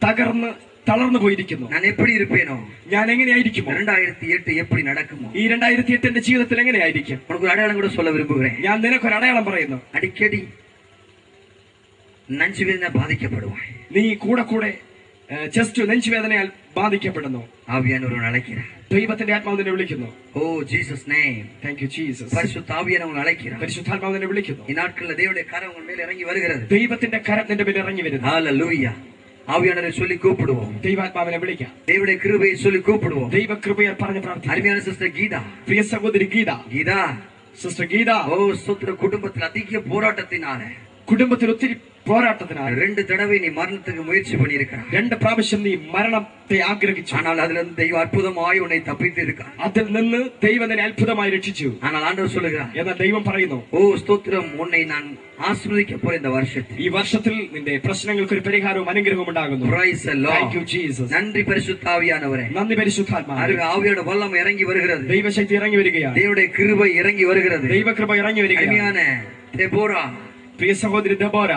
തകർന്ന് തളർന്നു പോയിരിക്കുന്നു. ഞാൻ എപ്പടി ഇരുപ്പേനോ, ഞാൻ എങ്ങനെയായിരിക്കുമോ, 2008 എപ്പടി നടക്കുമോ, ഈ 2008 എന്റെ ജീവിതത്തിൽ എങ്ങനെയായിരിക്കും? ഒരു അടയാളം കൂടെ சொல்ல விரும்புகிறேன். ഞാൻ നിനക്കൊരു അടയാളം പറയുന്നു. അടിക്കടി നെഞ്ചുവേദന ബാധിക്കപ്പെടുവായി. നീ കൂടെ കൂടെ നെഞ്ചുവേദനയാൽ ബാധിക്കപ്പെടുന്നു. ആവിയാനവരെ അழைக்கிறார். ദൈവത്തിന്റെ ആത്മാവ് നിന്നെ വിളിക്കുന്നു. Oh Jesus name. Thank you Jesus. പരിശുദ്ധ ആവിയാനവരെ അழைக்கிறார். പരിശുദ്ധാത്മാവ് നിന്നെ വിളിക്കുന്നു. ഈ നാட்களில் ദൈവത്തിന്റെ കരം ഉங்கள் മേൽ ഇറങ്ങി വരുகிறது. ദൈവത്തിന്റെ കരം നിന്റെ മേൽ ഇറങ്ങി വരുന്നു. ഹല്ലേലൂയ. ആവിയാനവരെ ചൊല്ലി കൂപ്പിടുவோம். ദൈവാത്മാവിനെ വിളിക്കാം. ദൈവത്തിന്റെ കൃപയെ ചൊല്ലി കൂപ്പിടുவோം. ദൈവ കൃപയെ പറഞ്ഞ് പ്രാർത്ഥിക്കാം. അരുமையான സിസ്റ്റർ ഗീത. പ്രിയ സഹോദരി ഗീത. സിസ്റ്റർ ഗീത. ഓ സ്തോത്ര. കുടുംബത്തിൽ അധിക പോരാട്ടത്തിനാണ്, കുടുംബത്തിൽ ഒത്തിരി പോരാട്ടത്തിനാണ്. 2 தடவை நீ மரணத்துக்கு முயற்சி பண்ணியிருக்கிறாய். 2 പ്രാവശ്യം നീ മരണത്തെ ആഗ്രഹിച്ചു. ஆனால் அதில் இருந்து தெய்வம் அற்புதமாய் உன்னை தப்பித்து இருக்கார். അതിൽ നിന്ന് ദൈവം നിന്നെ അത്ഭുതമായി രക്ഷിച്ചു. ஆனால் ആண்டവർ சொல்லுகிறார். എന്നാൽ ദൈവം പറയുന്നു, ഓ സ്തോത്രം, ഉന്നെ ഞാൻ ആശീർവദിക്കാൻ പോകുന്ന இந்த വർഷത്തിൽ, ഈ വർഷത്തിൽ നിന്റെ പ്രശ്നങ്ങൾക്ക് ഒരു പരിഹാരവും അനുഗ്രഹവും ഉണ്ടാകുന്നു. Praise the Lord. Thank you Jesus. നന്ദി പരിശുദ്ധ ആവിയാനവരേ. നന്ദി പരിശുദ്ധാത്മാവേ. ആവിയുടെ വല്ലം ഇറങ്ങി വരുகிறது. ദൈവശക്തി ഇറങ്ങി വരികയാണ്. ദൈവയുടെ കൃപ ഇറങ്ങി വരുகிறது. ദൈവകൃപ ഇറങ്ങി വരികയാണ്. അരുமையான தெபோரா, പ്രിയ സഹോദരി ദെബോര,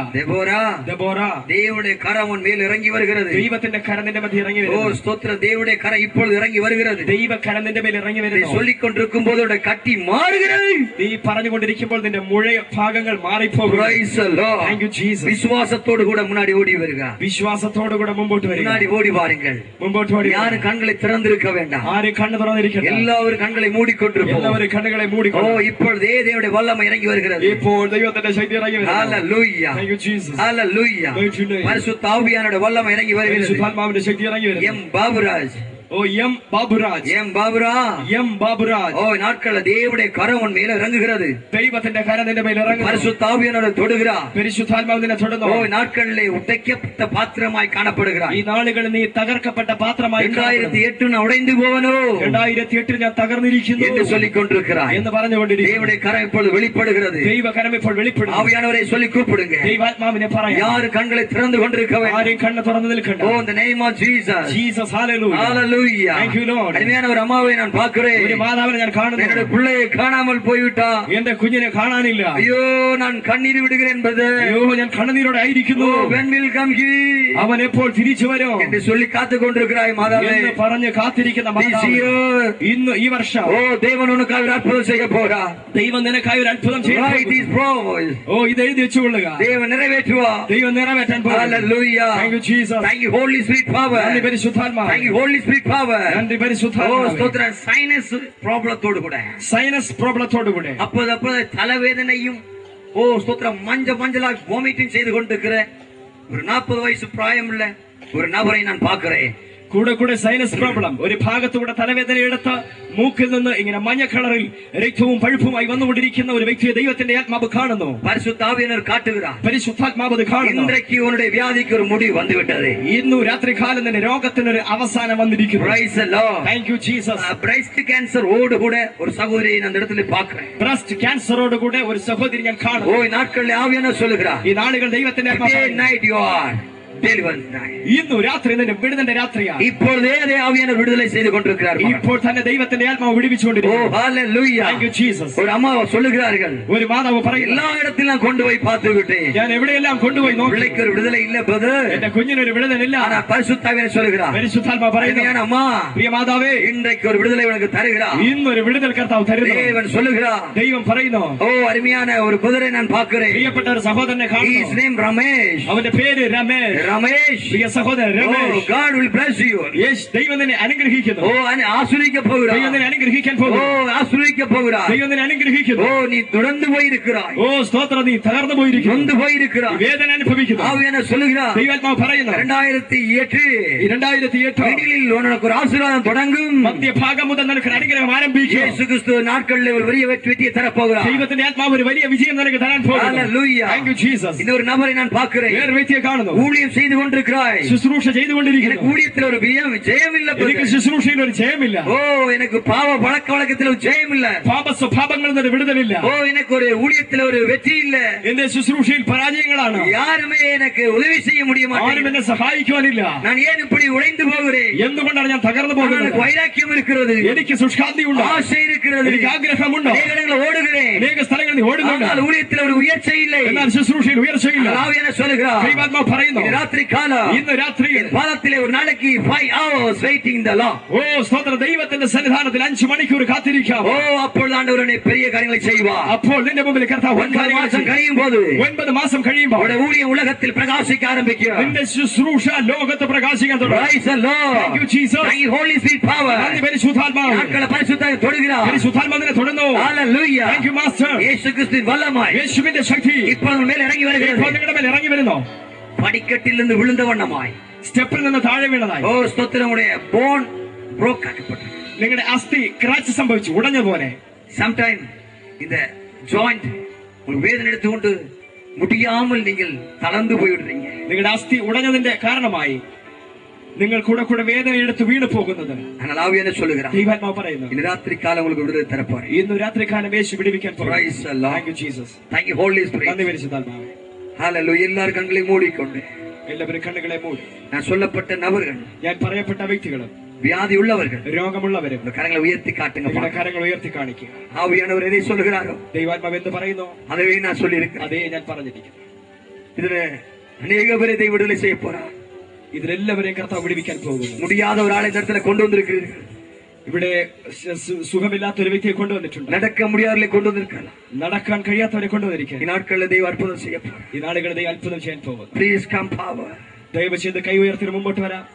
தேவனுடைய கரம் உன் மேல் இறங்கி வருகிறது. ദൈവത്തിന്റെ കരം നിന്റെ മധ്യ ഇറങ്ങി ஓ വരുന്നു. ஸ்தோத்திரம், தேவனுடைய கரம் இப்பொழுது இறங்கி வருகிறது. ദൈവ കരം നിന്റെ മേൽ ഇറങ്ങി വരുന്നു. சொல்லிக் கொண்டிருக்கும் போது உடைய கட்டி மாறுகிறது. നീ പറഞ്ഞുകൊണ്ടിരിക്കുമ്പോൾ നിന്റെ മുഴ ഭാഗങ്ങൾ മാറിപ്പോകും. Praise the Lord. Thank you Jesus. விசுவாசத்தோடு கூட முன்னாடி ஓடி வருக. വിശ്വാസത്തോടു കൂടെ മുമ്പോട്ട് വരിക. முன்னாடி ஓடி வாருங்கள். മുമ്പോട്ട് ഓടി. யாரும் கண்களை திறந்திருக்க வேண்டாம். ആരും കണ്ണു തുറന്നിരിക്കണ്ട. எல்லாரும் കണ്ണുகளை மூடிக்கொண்டிருப்போம். എല്ലാവരും കണ്ണുകളെ ஓ മൂടിക്കൊണ്ട്. இப்பொழுதே தேவனுடைய வல்லமை இறங்கி வருகிறது. ഇപ്പോൾ ദൈവത്തിന്റെ ശക്തി ഇറങ്ങി വരുന്നു. Hallelujah. Thank you Jesus. Hallelujah. பரிசுத்த ஆவியானவருடைய வல்லமை இறங்கி வருகிறது. പരിശുദ്ധാത്മാവിന്റെ ശക്തി ഇറങ്ങി വരുന്നു. எம் பாபுராஜ், ഓ എം ബാബുരാജ്, எம் பாபுரா, എം ബാബുരാജ്, ஓ நாட்கள்ல தேவனுடைய கரம் உன் மேல இறங்குகிறது. ദൈവത്തിന്റെ കരം നിന്റെ മേൽ ഇറങ്ങുന്നു. பரிசுத்த ஆவியானவர் தொடுகிறார். പരിശുദ്ധാത്മാവ് നിന്നെ തൊടുന്നു. ஓ நாட்களிலே உடைக்கப்பட்ட பாத்திரமாய் காணப்படுகிறார். ഈ നാളുകളിൽ നീ തകർക്കപ്പെട്ട പാത്രമായി 2008 நான் உடைந்து போவனோ 2008 ഞാൻ തകർന്നിരിക്കുന്നു என்று சொல்லிக் கொண்டிருக்கிறார். എന്ന് പറഞ്ഞുകൊണ്ടിരിക്കുന്നു. தேவனுடைய கரம் இப்பொழுது வெளிப்படுகிறது. ദൈവകരം ഇപ്പോൾ വെളിപ്പെടുന്നു. ஆவியானவரை சொல்லி கூப்பிடுங்க. ദൈവാത്മാവിനെ പറയാം. யாரு கண்களை திறந்து கொண்டிருக்க வேண்டும். ആരും കണ്ണ് തുറന്നു നിൽക്കണ്ട. ஓ in the name of Jesus. Jesus hallelujah. Hallelujah. Thank you Lord. அருமையான ஒரு அம்மாவை நான் பார்க்கிறேன். ഒരു മാതാവിനെ ഞാൻ കാണുന്നു. என்னோட பிள்ளையை காணாமல் போய்விட்டா. എന്റെ കുഞ്ഞിനെ കാണാനില്ല. ஐயோ நான் கண்ணீர் விடுகிறேன் என்பது. അയ്യോ ഞാൻ കണ്ണുനീരോടെ ആയിരിക്കുന്നു. when will come he? അവൻ എപ്പോൾ തിരിച്ചു വരും என்று சொல்லி காத்துக் கொண்டிருக்கிறாய் மாதாவே. എന്ന് പറഞ്ഞ് കാത്തിരിക്കുന്ന മാതാവ്. ഇന്ന് ഈ വർഷം ஓ தேவன் உனக்காக ஒரு அற்புதம் செய்ய போகிறார். ദൈവം നിനക്കായി ഒരു അത്ഭുതം ചെയ്യും. Write these promises. ഓ ഇത് എഴുതി വെച്ചുകൊള്ളുക. தேவன் நிறைவேற்றுவார். ദൈവം നിറവേറ്റാൻ പോകുന്നു. Hallelujah. Thank you Jesus. Thank you Holy Spirit power. നന്ദി പരിശുദ്ധാത്മാവേ. Thank you Holy Spirit power. നന്ദി ஓ പരിശുദ്ധാത്മാവേ. ஸ்தோத்திரம். சைனஸ் ப்ராப்ளத்தோடு கூட, സൈനസ് പ്രോബ്ലത്തോടു കൂടെ, அப்போது தலைவேதனையும், ஓ ஸ்தோத்திரம், மஞ்சளா வாமிட்டிங் செய்து கொண்டிருக்கிற ஒரு 40 வயசு பிராயமுள்ள ஒரு நபரை நான் பார்க்கிறேன். കൂടെ കൂടെ സൈനസ് പ്രോബ്ലം, ഒരു ഭാഗത്തൂടെ തലവേദന എടുത്ത് മൂക്കിൽ നിന്ന് ഇങ്ങനെ മഞ്ഞ കളറിൽ രക്തവും പഴുപ്പുമായി വന്നുകൊണ്ടിരിക്കുന്ന ഒരു വ്യക്തിയെ ദൈവത്തിന്റെ ആത്മാവ് കാണുന്നു. பரிசுத்த ஆவியானவர் காட்டுகிறார். പരിശുദ്ധാത്മാവ് അത് കാണുന്നു. இன்றைக்கு உன்னுடைய வியாதிக்கு ஒரு முடிவு வந்து விட்டது. ഇന്നു രാത്രികാലം തന്നെ രോഗത്തിനൊരു അവസാനം വന്നിരിക്കുന്നു. Praise the Lord. Thank you Jesus. breast cancer ஓடு கூட ஒரு சகோதரியை நான் இடத்துல பார்க்கிறேன். ബ്രസ്റ്റ് ക്യാൻസറോട് കൂടെ ഒരു സഹോദരി ഞാൻ കാണുന്നു. ஓ நாட்களில் ஆவியானவர் சொல்லுகிறார். ഈ നാളുകൾ ദൈവത്തിന്റെ ആത്മാവ് night you are delivered night. ഇന്നു രാത്രി നിന്റെ വിടുതന്റെ രാത്രിയാണ്. இப்பொழுதே ஆவியானவர் விடுதலை செய்து கொண்டிருக்கிறார். ഇപ്പോൾ തന്നെ ദൈവത്തിന്റെ ആത്മാവ് വിടുവിച്ചുകൊണ്ടിരിക്കുന്നു. ஓ hallelujah. Thank you Jesus. ஒரு அம்மா சொல்லுகிறார்கள், ഒരു മാതാവ് പറയുന്നു, எல்லா இடத்திலும் கொண்டு போய் பார்த்து விட்டேன். ഞാൻ എവിടെയെല്ലാം കൊണ്ടുപോയി നോക്കി, பிள்ளைக்கு ஒரு விடுதலை இல்ல brother. എന്റെ കുഞ്ഞിനൊരു വിടുതലില്ല. ஆனா பரிசுத்த ஆவியானவர் சொல்லுகிறார். പരിശുദ്ധാത്മാവ് പറയുന്നു, அம்மா പ്രിയ മാതാവേ, இன்றைக்கு ஒரு விடுதலை உனக்கு தருகிறார். ഇന്നൊരു വിടുതൽ കർത്താവ് തരുന്നു. தேவன் சொல்லுகிறார். ദൈവം പറയുന്നു, ஓ அருமையான ஒரு புதரை நான் பார்க்கிறேன். പ്രിയപ്പെട്ട ഒരു സഹോദരനെ കാണുന്നു. His name Ramesh. അവന്റെ പേര് രമേശ്. Ramesh. പ്രിയ സഹോദരൻ Oh, Ramesh. God will bless you. യേശു ദൈവം നിന്നെ അനുഗ്രഹിക്കുന്നു. ഓ ആശ്രയിക്ക പോകുക. ദൈവം നിന്നെ അനുഗ്രഹിക്കാൻ പോകുന്നു. ഓ ആശ്രയിക്ക പോകുക. ദൈവം നിന്നെ അനുഗ്രഹിക്കുന്നു. ഓ നീ തുറന്നു പോയിരിക്കുകയായി. ഓ സ്തോത്രം, നീ തകർന്നു പോയിരിക്കുന്നു. നൊന്തു പോയിരിക്കുകയായി. വേദന അനുഭവിക്കുന്നു. ആവിയാനവർ சொல்லுகிறார். ദൈവാത്മാവ് പറയുന്നു, 2008 மிடிலில் உனக்கு ஒரு ஆசீர்வாதம் தொடங்கும். മധ്യഭാഗം മുതൽ നിനക്ക് അനുഗ്രഹം ആരംഭിക്കും. യേശു ക്രിസ്തു നാட்களில் ഒരു വലിയ വെற்றியை தர போகிறார். ദൈവത്തിന്റെ ആത്മാവ് ഒരു വലിയ വിജയം നിനക്ക് തരാൻ പോകുന്നു. Hallelujah. Thank you Jesus. இன்னொரு நபரை நான் பார்க்கிறேன். വേറെ വ്യക്തിയെ കാണുന്നു. ஊழியம் செய்து கொண்டிருக்கிறாய். ശുശ്രൂഷ ചെയ്തുകൊണ്ടിരിക്കുന്നു. எனக்கு ஊழியத்தில் ஒரு ஜெயமில்லை. എനിക്ക് ശുശ്രൂഷയിൽ ഒരു ജയമില്ല. ஓ எனக்கு பாவ பழக்க வழக்கத்தில் ஒரு ஜெயமில்லை. പാപ സ്വഭാവങ്ങളിൽ നിന്ന് വിടുതലില്ല. ஓ எனக்கு ஒரு ஊழியத்தில் ஒரு வெற்றி இல்ல. എന്റെ ശുശ്രൂഷയിൽ പരാജയങ്ങളാണ്. யாருமே எனக்கு உதவி செய்ய முடிய ആരും மாட்டாங்க. എന്നെ സഹായിക്കുവാനില്ല. நான் ஏன் இப்படி உடைந்து போகிறேன்? എന്തുകൊണ്ടാണ് ഞാൻ തകർന്നു പോകുന്നത്? எனக்கு வைராக்கியம் இருக்கிறது. എനിക്ക് ശുഷ്കാന്തിയുണ്ട്. ஆசை இருக்கிறது. എനിക്ക് ആഗ്രഹമുണ്ട്. அநேக இடங்களில் ஓடுகிறேன். അനേക സ്ഥലങ്ങളിൽ ഓടുന്നുണ്ട്. ஆனால் ஊழியத்தில் ஒரு உயர்ச்சி இல்லை. എന്നാൽ ശുശ്രൂഷയിൽ ഉയർച്ചയില്ല. ஆவியானவர் சொல்லுகிறார். ദൈവാത്മാവ് പറയുന്നു, இந்த ராத்திரி காலம் ഇന്ന് രാത്രിയിൽ பாதத்திலே ஒரு நாளைக்கு 5 hours waiting the Lord. ഓ സ്തോത്രം, ദൈവത്തിന്റെ സന്നിധാനത്തിൽ 5 മണിക്കൂർ കാത്തിരിക്കാം. ஓ அப்பொழுது ஆண்டவர் உன்னை பெரிய காரியங்களை செய்வார். അപ്പോൾ നിന്റെ മുമ്പിൽ കർത്താവ് 9 മാസം കഴിയും போது 9 മാസം കഴിയുമ്പോൾ உன்னுடைய ஊழியம் உலகத்தில் பிரகாசிக்க ஆரம்பிக்கும். നിന്റെ ശുശ്രൂഷ ലോകത്ത് പ്രകാശിക്കാൻ തുടങ്ങും. Praise the Lord. Thank you Jesus. Thank you Holy Spirit power. നന്ദി പരിശുദ്ധാത്മാവ്. நாட்களை பரிசுத்தாய் தொடுகிறார். പരിശുദ്ധാത്മാവിനെ തൊടുന്നു. Hallelujah. Thank you master. இயேசு கிறிஸ்துவின் வல்லமை യേശുവിന്റെ ശക്തി இப்பொழுது மேல் ഇറങ്ങി ഇപ്പോൾ வருகிறது. നിങ്ങളുടെ മേൽ ഇറങ്ങി വരുന്നു. படிக்கட்டிலிருந்து விழுந்த வண்ணமாய் സ്റ്റെപ്പിൽ നിന്ന് താഴെ വീണതായി. ஓ ஸ்தோத்திரமுடைய போன் broke ஆக்கப்பட்டது. നിങ്ങളുടെ അസ്ഥി ക്രാച്ച് സംഭവിച്ചു, ഉടഞ്ഞ പോലെ. sometime இந்த ஜாயிண்ட் ஒரு வேதனை எடுத்துக்கொண்டு முடியாமல் நீங்கள் தளர்ந்து போய்விடுறீங்க. നിങ്ങളുടെ അസ്ഥി ഉടഞ്ഞതിന്റെ കാരണമായി നിങ്ങൾ കൂടെ കൂടെ വേദന എടുത്ത് വീണു പോകുന്നത്. ஆனால் ஆவியானவர் சொல்லுகிறார், ദൈവാത്മാവ് പറയുന്നു, இந்த ராத்திரி காலம் உங்களுக்கு விடுதலை தரப்போறேன். ഇന്ന് രാത്രികാലം യേശു വിടുവിക്കാൻ പോകുന്നു. Praise the Lord. Thank you Jesus. Thank you Holy Spirit. നന്ദി പരിശുദ്ധാത്മാവേ. Hallelujah. எல்லார் கண்களையும் மூடிக்கொண்டு എല്ലാവരും കണ്ണുകളെ മൂടി. நான் சொல்லப்பட்ட நபர்கள், ഞാൻ പറയപ്പെട്ട വ്യക്തികളും വ്യാധിയുള്ളവர்கள் രോഗമുള്ളവരും കരങ്ങളെ ഉയർത്തി കാട്ടുക. കരങ്ങൾ ഉയർത്തി കാണിക്കുക. ആവിയാനവർ എதை சொல்லுகிறாரோ ദൈവാത്മാവ് എന്ത് പറയുന്നു അതേ ഞാൻ சொல்லியிருக்கிறேன். അതേ ഞാൻ പറഞ്ഞിരിക്കുന്നു. ഇതിന് അനേക പേരെ ദൈവം വിടുതலை செய்ய போறார். ഇതിലെല്ലാവരെയും കർത്താവ് വിടുവിക്കാൻ പോകുന്നു. മുടിയാத ഒരാളെ ഇടത്തിലെ കൊണ്ടുവന്നിരിക്കുന്നു. ഇവിടെ സുഖമില്ലാത്ത ഒരു വ്യക്തിയെ കൊണ്ടുവന്നിട്ടുണ്ട്. നടക്കാൻ മുടിയാറിലെ കൊണ്ടുവന്നിരിക്കണം. നടക്കാൻ കഴിയാത്തവരെ കൊണ്ടുവന്നിരിക്കുക. ഈ നാട്കളിലെ ദൈവം അത്ഭുതം ചെയ്യ പോറാ. ഈ നാളുകളിൽ ദൈവം അത്ഭുതം ചെയ്യാൻ പോകുന്നു. Please come power. ദയവ് ചെയ്ത് കൈ ഉയർത്തി മുമ്പോട്ട് വരാം.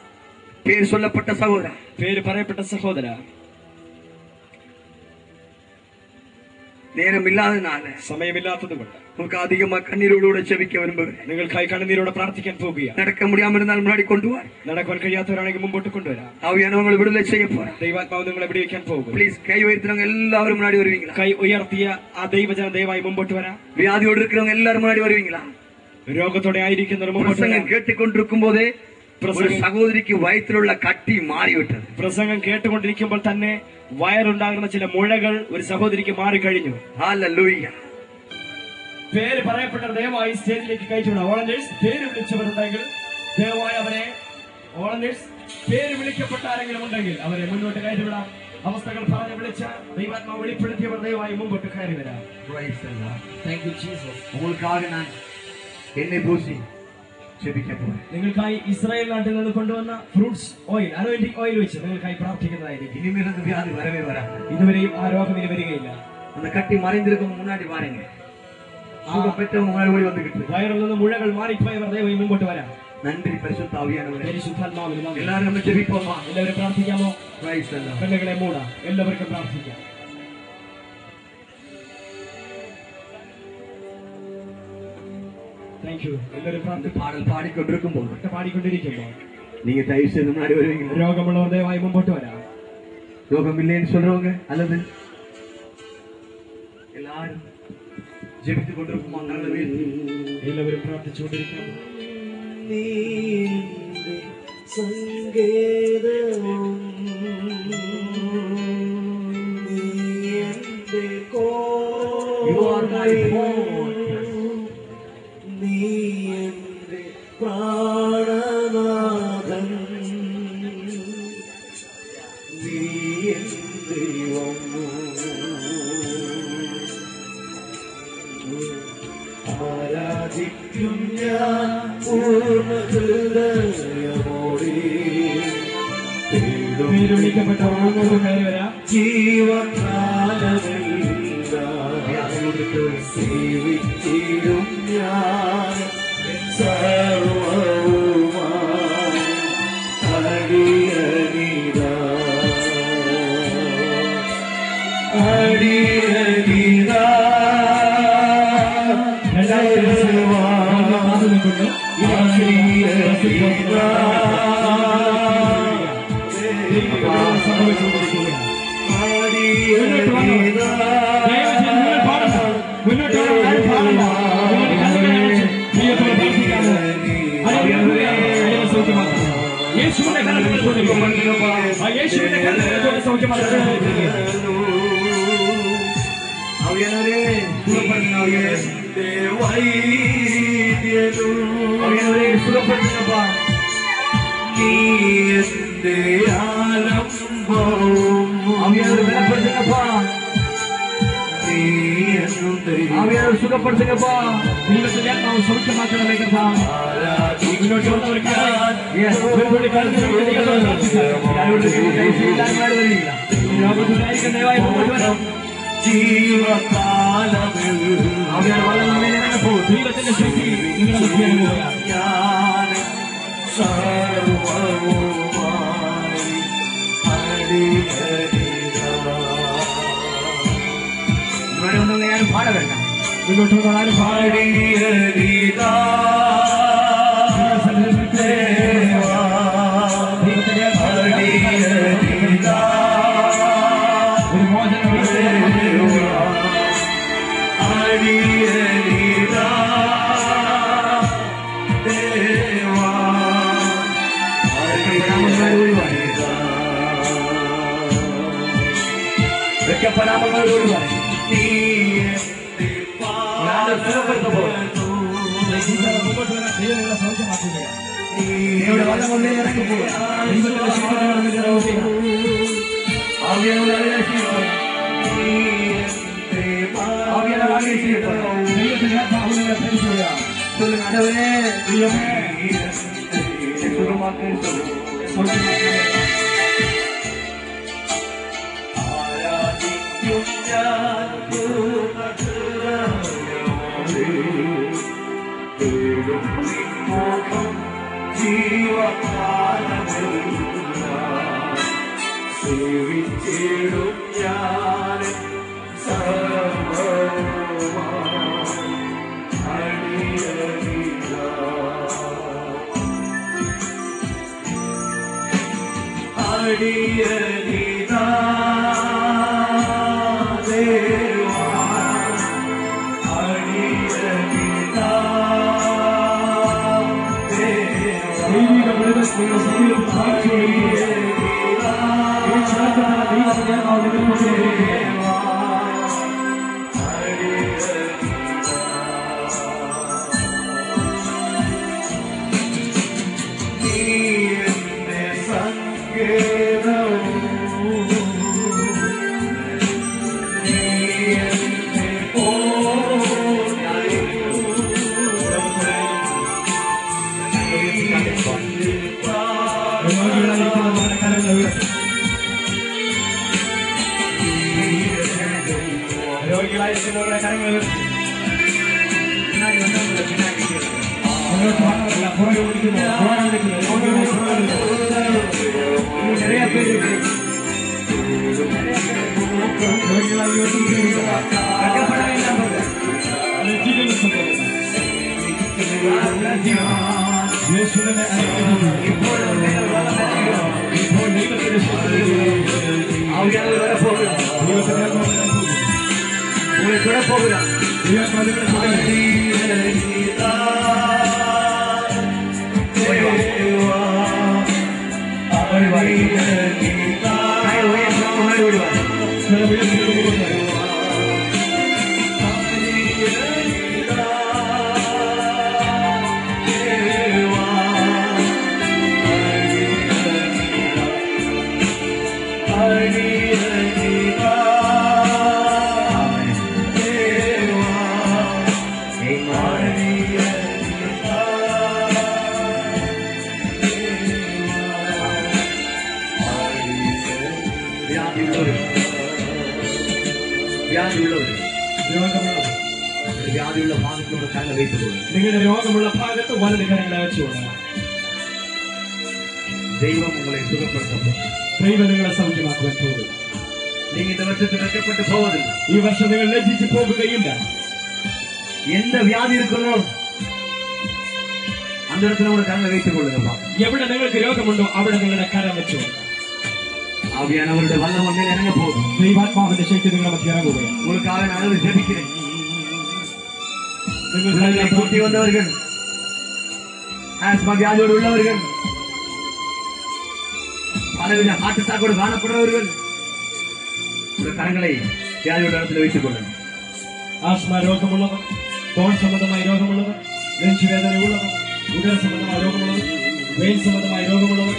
പേര് ചൊല്ലപ്പെട്ട സഹോദര, പേര് പറയപ്പെട്ട സഹോദര, നേരമില്ലാത്തതിനാല് സമയമില്ലാത്തത് കൊണ്ട് നമുക്ക് അധികമായി കണ്ണീരോടുകൂടെ ചെവിക്കാൻ വരുമ്പോൾ നിങ്ങൾക്കായി കണ്ണുനീരോടെ പ്രാർത്ഥിക്കാൻ പോകുക. നടക്കാൻ മുടിയാമിരുന്നാൽ മുന്നാടി കൊണ്ടുപോകാൻ, നടക്കാൻ കഴിയാത്തവരാണെങ്കിൽ മുമ്പോട്ട് കൊണ്ടുവരാം. ആവിയാനവങ്ങൾ വിടുതலை செய்ய പോറാ. ദൈവാത്മാവ് നിങ്ങളെ വിടുവിക്കാൻ പോകും. പ്ലീസ് കൈ ഉയർത്തിനവங்க എല്ലാവരും മുന്നാടി വരുവീங்களா? കൈ ഉയർത്തിയ ആ ദൈവജന ദയവായി മുമ്പോട്ട് വരാം. വ്യാധിയോട് இருக்கிறவங்க എല്ലാവരും മുന്നാടി വരുവீங்களா? രോഗത്തോടെ ആയിരിക്കുന്നവർ മുമ്പോട്ട് പ്രസംഗം കേട്ടുകൊണ്ടിരിക്കുമ്പോഴേ ഒരു സഹോദരിക്ക് വയറ്റിലുള്ള കട്ടി മാറിവിട്ടത്. പ്രസംഗം കേട്ടുകൊണ്ടിരിക്കുമ്പോൾ തന്നെ വയറുണ്ടാകുന്ന ചില മുഴകൾ ഒരു സഹോദരിക്ക് മാറിക്കഴിഞ്ഞു. ഹല്ലേലൂയ. പേര് പറയപ്പെട്ട ദയവായി സ്റ്റേജിലേക്ക് കയറ്റിവിടാം. വോളണ്ടിയേഴ്സ് പേര് വിളിച്ചവരുണ്ടെങ്കിൽ ദയവായി അവരെ, വോളണ്ടിയേഴ്സ് പേര് വിളിക്കപ്പെട്ട ആരെങ്കിലും ഉണ്ടെങ്കിൽ അവരെ മുന്നോട്ട് കയറ്റിവിടാം. അവസ്ഥകൾ പറഞ്ഞ് വിളിച്ച ദൈവാത്മാവ് വെളിപ്പെടുത്തിയവർ ദയവായി മുമ്പോട്ട് കയറി വരാം. Thank you Jesus. ഉങ്ങൾക്കാக நான் എന്നെ പൂശി ജപിക്കാൻ പോകുന്നു. നിങ്ങൾക്കായി ഇസ്രായേൽ നാട്ടിൽ നിന്ന് കൊണ്ടുവന്ന ഫ്രൂട്ട്സ് ഓയിൽ, അനോയിന്റിംഗ് ഓയിൽ വെച്ച് നിങ്ങൾക്കായി പ്രാർത്ഥിക്കുന്നതായിരിക്കും. ഇനിമേൽ വ്യാധി വരവേ വരാം. ഇതുവരെയും ആ രോഗം ഇനി വരികയില്ല. அந்த கட்டி மறைந்திருக்கும் முன்னாடி பாருங்க. சுகம் பெற்றவங்க முன்னாடி ஓடி வந்துகிட்டு. വയറിൽ നിന്ന് മുഴകൾ മാറിപ്പോയവർ ദയവായി മുമ്പോട്ട് വരാം. നന്ദി പരിശുദ്ധ ആവിയാനവരേ. പരിശുദ്ധാത്മാവിന് നന്ദി. എല്ലാവരും നമ്മൾ ജപിപ്പോമാ. എല്ലാവരും പ്രാർത്ഥിക്കാമോ? Price the Lord. കണ്ണുകളെ മൂടാം. എല്ലാവർക്കും പ്രാർത്ഥിക്കാം. Thank you. എല്ലാവരും പാടൽ പാടിക്കൊണ്ടിരിക്കുമ്പോൾ நீங்க தயவு செய்து முன்னாடி வருவீங்க. രോഗമുള്ളവർ ദയവായി മുമ്പോട്ട് വരാം. രോഗമില്ലേன்னு சொல்றவங்க அல்லது എല്ലാവരും ജപിച്ചു കൊണ്ടിരിക്കുമ്പോൾ എല്ലാവരും പ്രാർത്ഥിച്ചുകൊണ്ടിരിക്കണം. പ്രാണനാഥൻ നീ എൻ ദൈവം, ആരാധിക്കും ഞാൻ പൂർണ്ണ ഹൃദയമോടെ. പേര് വിളിക്കപ്പെട്ട മുമ്പോട്ട് കയറി വരാം. ജീവകാലമെല്ലാം സേവിച്ചിടും ഞാൻ സർവവുമായി അടിയനിതാ അടിയനിതാ. സുഖപ്പെടുത്തുന്നപ്പാ. നീ എന്റെ ആലംബവും ബലപ്പെടുത്തുന്നപ്പാ. നീ എന്നും ദൈവം സുഖപ്പെടുത്തുന്നപ്പാ. ദൈവത്തിന്റെ ആത്മാവ് സൗഖ്യമാക്കണമേ കർത്താവേ. മുന്നോട്ട് വന്നവർക്ക് ദൈവത്തിന്റെ ശക്തി നിങ്ങളുടെ ഞാൻ സർവവുമായി ഇവരൊന്നും ഞാൻ പാട വേണ്ട. മുന്നോട്ട് വന്നാലും പാടിയരിതാ ഒരു മോചനം സൗഖ്യമാക്കുക. ആവിയാനോട് ആവേശിക്കട്ടെ. ആവിയാനോട് ആവേശിക്കട്ടെ. ദൈവത്തിന്റെ ആത്മാവ് നിങ്ങളെ ഭരിക്കുക. சொல்லுங்க ஆண்டவரே, ദൈവമേ, சுகமாக்கு സേവിച്ചിടും ഞാൻ അടിയനിതാ ദേവാ അടിയനിതാ ദേവാ ദൈവിക വെളിച്ചം നിങ്ങളുടെ ശരീരത്തിൽ സാക്ഷിയായിരിക്കുക. ഈ ക്ഷണത്തിൽ ദൈവത്തിന്റെ ആത്മാവ് നിങ്ങളിൽ കൊണ്ടുവരികയാണ്. രോഗികളായിരിക്കുന്നവരുടെ കരങ്ങൾ ഉയർത്തി. പുറകെ വിളിക്കുന്നു, പുറകെ വിളിക്കുന്നു, நிறைய பேர் രോഗികളായി கட்டப்பட வேண்டாம். യേശുവിനെ ഇപ്പോൾ ദൈവത്തിന്റെ ஆவியானவர் வர போகிறார். உங்களை தொட போகிறார். முன்னாடி விடுவார். വ്യാധിയുള്ള ഭാഗത്തോട് കല വയ്ക്കുന്നത് നിങ്ങളുടെ രോഗമുള്ള ഭാഗത്ത് വലത് കരങ്ങളെ വെച്ചുകൊള്ളണം. ദൈവം നിങ്ങളെ സുഖപ്പെടുത്തുന്നു. ദൈവം നിങ്ങളെ സൗഖ്യമാക്കുവാൻ പോകും. നിങ്ങൾ இந்த வருஷத்தில் രക്ഷപ്പെട്ടു പോകുന്നില്ല. ഈ വർഷം നിങ്ങൾ ലജ്ജിച്ചു പോകുകയില്ല. എന്ത് വ്യാധി ഇരിക്കുന്നോ அந்த இடத்துல ஒரு கரங்களை வைத்துக் கொள்ளுங்க. എവിടെ നിങ്ങൾക്ക് രോഗമുണ്ടോ അവിടെ നിങ്ങളുടെ കരം വെച്ചുകൊള്ളണം. ஆவியானவருடைய வல்லமை மேல் இறங்க போகும். ദൈവാത്മാവിന്റെ ശക്തി നിങ്ങളുടെ മധ്യ ഇറങ്ങുകയാണ്. உங்களுக்காக நான் அழுது ஜெபிக்கிறேன். നിങ്ങൾ கூட்டி வந்தவர்கள், ஆஸ்மா வியாதியோடு உள்ளவர்கள், பலவித ஹார்ட் அட்டாக்கோடு காணப்படுறவர்கள் ஒரு கரங்களை வியாதியோட இடத்துல வைத்துக் கொள்ளுங்க. ആസ്മ രോഗമുള്ളവർ, കോൺ സംബന്ധമായ രോഗമുള്ളവർ, നെഞ്ചുവേദനയുള്ളവർ, ഉദര സംബന്ധമായ രോഗമുള്ളവർ, വെയിൻ സംബന്ധമായ രോഗമുള്ളവർ,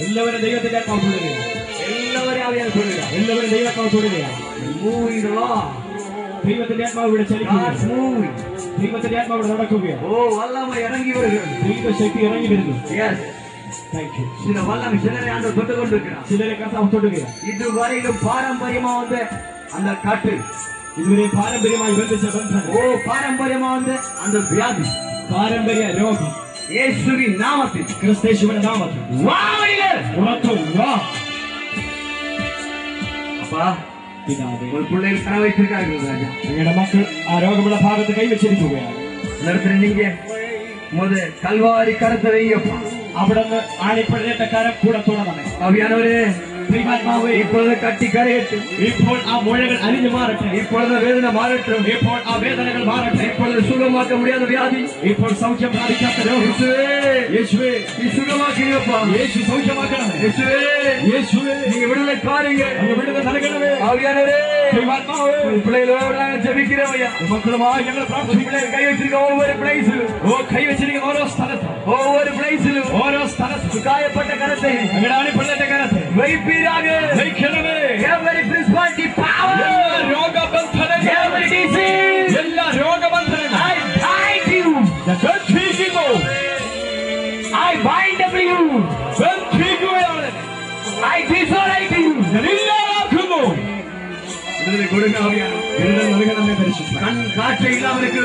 എല്ലാവരും ദൈവത്തിന്റെ ആത്മാവ് തൊടുകയാണ്. എല്ലാവരെയും ആവിയാൽ തൊടുക. എല്ലാവരും ദൈവാത്മാവ് തൊടുകയാണ്. ദൈവത്തിന്റെ ആത്മാവ് ഇവിടെ ചലിക്കുകയാണ്. ദൈവത്തിന്റെ ആത്മാവ് ഇവിടെ നടക്കുകയാണ്. ഓ വല്ലമ ഇറങ്ങി വരുകയാണ്. ദൈവശക്തി ഇറങ്ങി വരുന്നു. Thank you. சில வல்லம் சிலரை ஆண்டவர் தொட்டு கொண்டிருக்கிறார். ചിലരെ കർത്താവ് തൊടുകയാണ്. இதுவரையிலும் பாரம்பரியமா வந்த அந்த காட்டு, ഇതുവരെ പാരമ്പര്യമായി ബന്ധിച്ച ബന്ധനം, பாரம்பரியமா வந்த அந்த வியாதி, പാരമ്പര്യ രോഗം இயேசுவின் நாமத்தில், ക്രിസ്തേശുവിന്റെ നാമത്തിൽ ഉറച്ചു വാ. அப்பா പിതാവേ, ஒரு பிள்ளைகள் கன வைத்திருக்காங்க ராஜா. നിങ്ങളുടെ മക്കൾ ആ രോഗമുള്ള ഭാഗത്ത് കൈവച്ചിരിക്കുകയാണ്. நேரத்தில் நீங்க முத கல்வாரி கரத்தை வைங்கப்பா. അവിടെ നിന്ന് ആണിപ്പഴേറ്റ കരം കൂടെ തുടരണമേ. ஆவியானவரே, ദൈവാത്മാവേ, இப்பொழுது கட்டி கரையட்டும். ഇപ്പോൾ ആ മുഴകൾ അലിഞ്ഞു മാറട്ടെ. இப்பொழுது வேதனை மாறட்டும். ഇപ്പോൾ ആ വേദനകൾ മാറട്ടെ. இப்பொழுது சுகமாக்க முடியாத வியாதி ഇപ്പോൾ സൗഖ്യം പ്രാപിക്കാത്ത രോഗം യേശുവേ, യേശുവേ நீ சுகமாக்கியப்பா. യേശു സൗഖ്യമാക്കണമേ. യേശുവേ, യേശുവേ നീ വിടുതலை കാര്യങ്ങൾ അങ്ങ് വിടുതൽ നൽകണമേ. ஆவியானவரே ദൈവാത്മാവേ பிள்ளைகளோடு நாங்கள் ஜெபிக்கிறோம் ஐயா മക്കളുമായി ഞങ്ങൾ പ്രാർത്ഥിക്കുന്നു. பிள்ளைகள் கை வச்சிருக்க ஒவ்வொரு பிளேஸிலும் കൈവച്ചിരിക്കുന്ന ഓരോ സ്ഥലത്തും ஒவ்வொரு பிளேஸிலும் ഓരോ സ്ഥലത്തും காயப்பட்ட கரத்தை അങ്ങയുടെ അണിപ്പിള്ളന്റെ കരത്തെ வைப்பீராக വഹിക്കണമേ. every principality power എല്ലാ രോഗബന്ധനങ്ങളും every disease എല്ലാ രോഗബന്ധനങ്ങളും I bind you ബന്ധിക്കുന്നു. I bind up you ബന്ധിക്കുകയാണ്. I disorient you ഞാൻ ഇല്ലാതാക്കുന്നു. വിടുതலை கொடுங்க ஆவியானவரே വിടുതൽ നൽകണമേ പരിശുദ്ധ. கண் காட்சி இல்லாதவருக்கு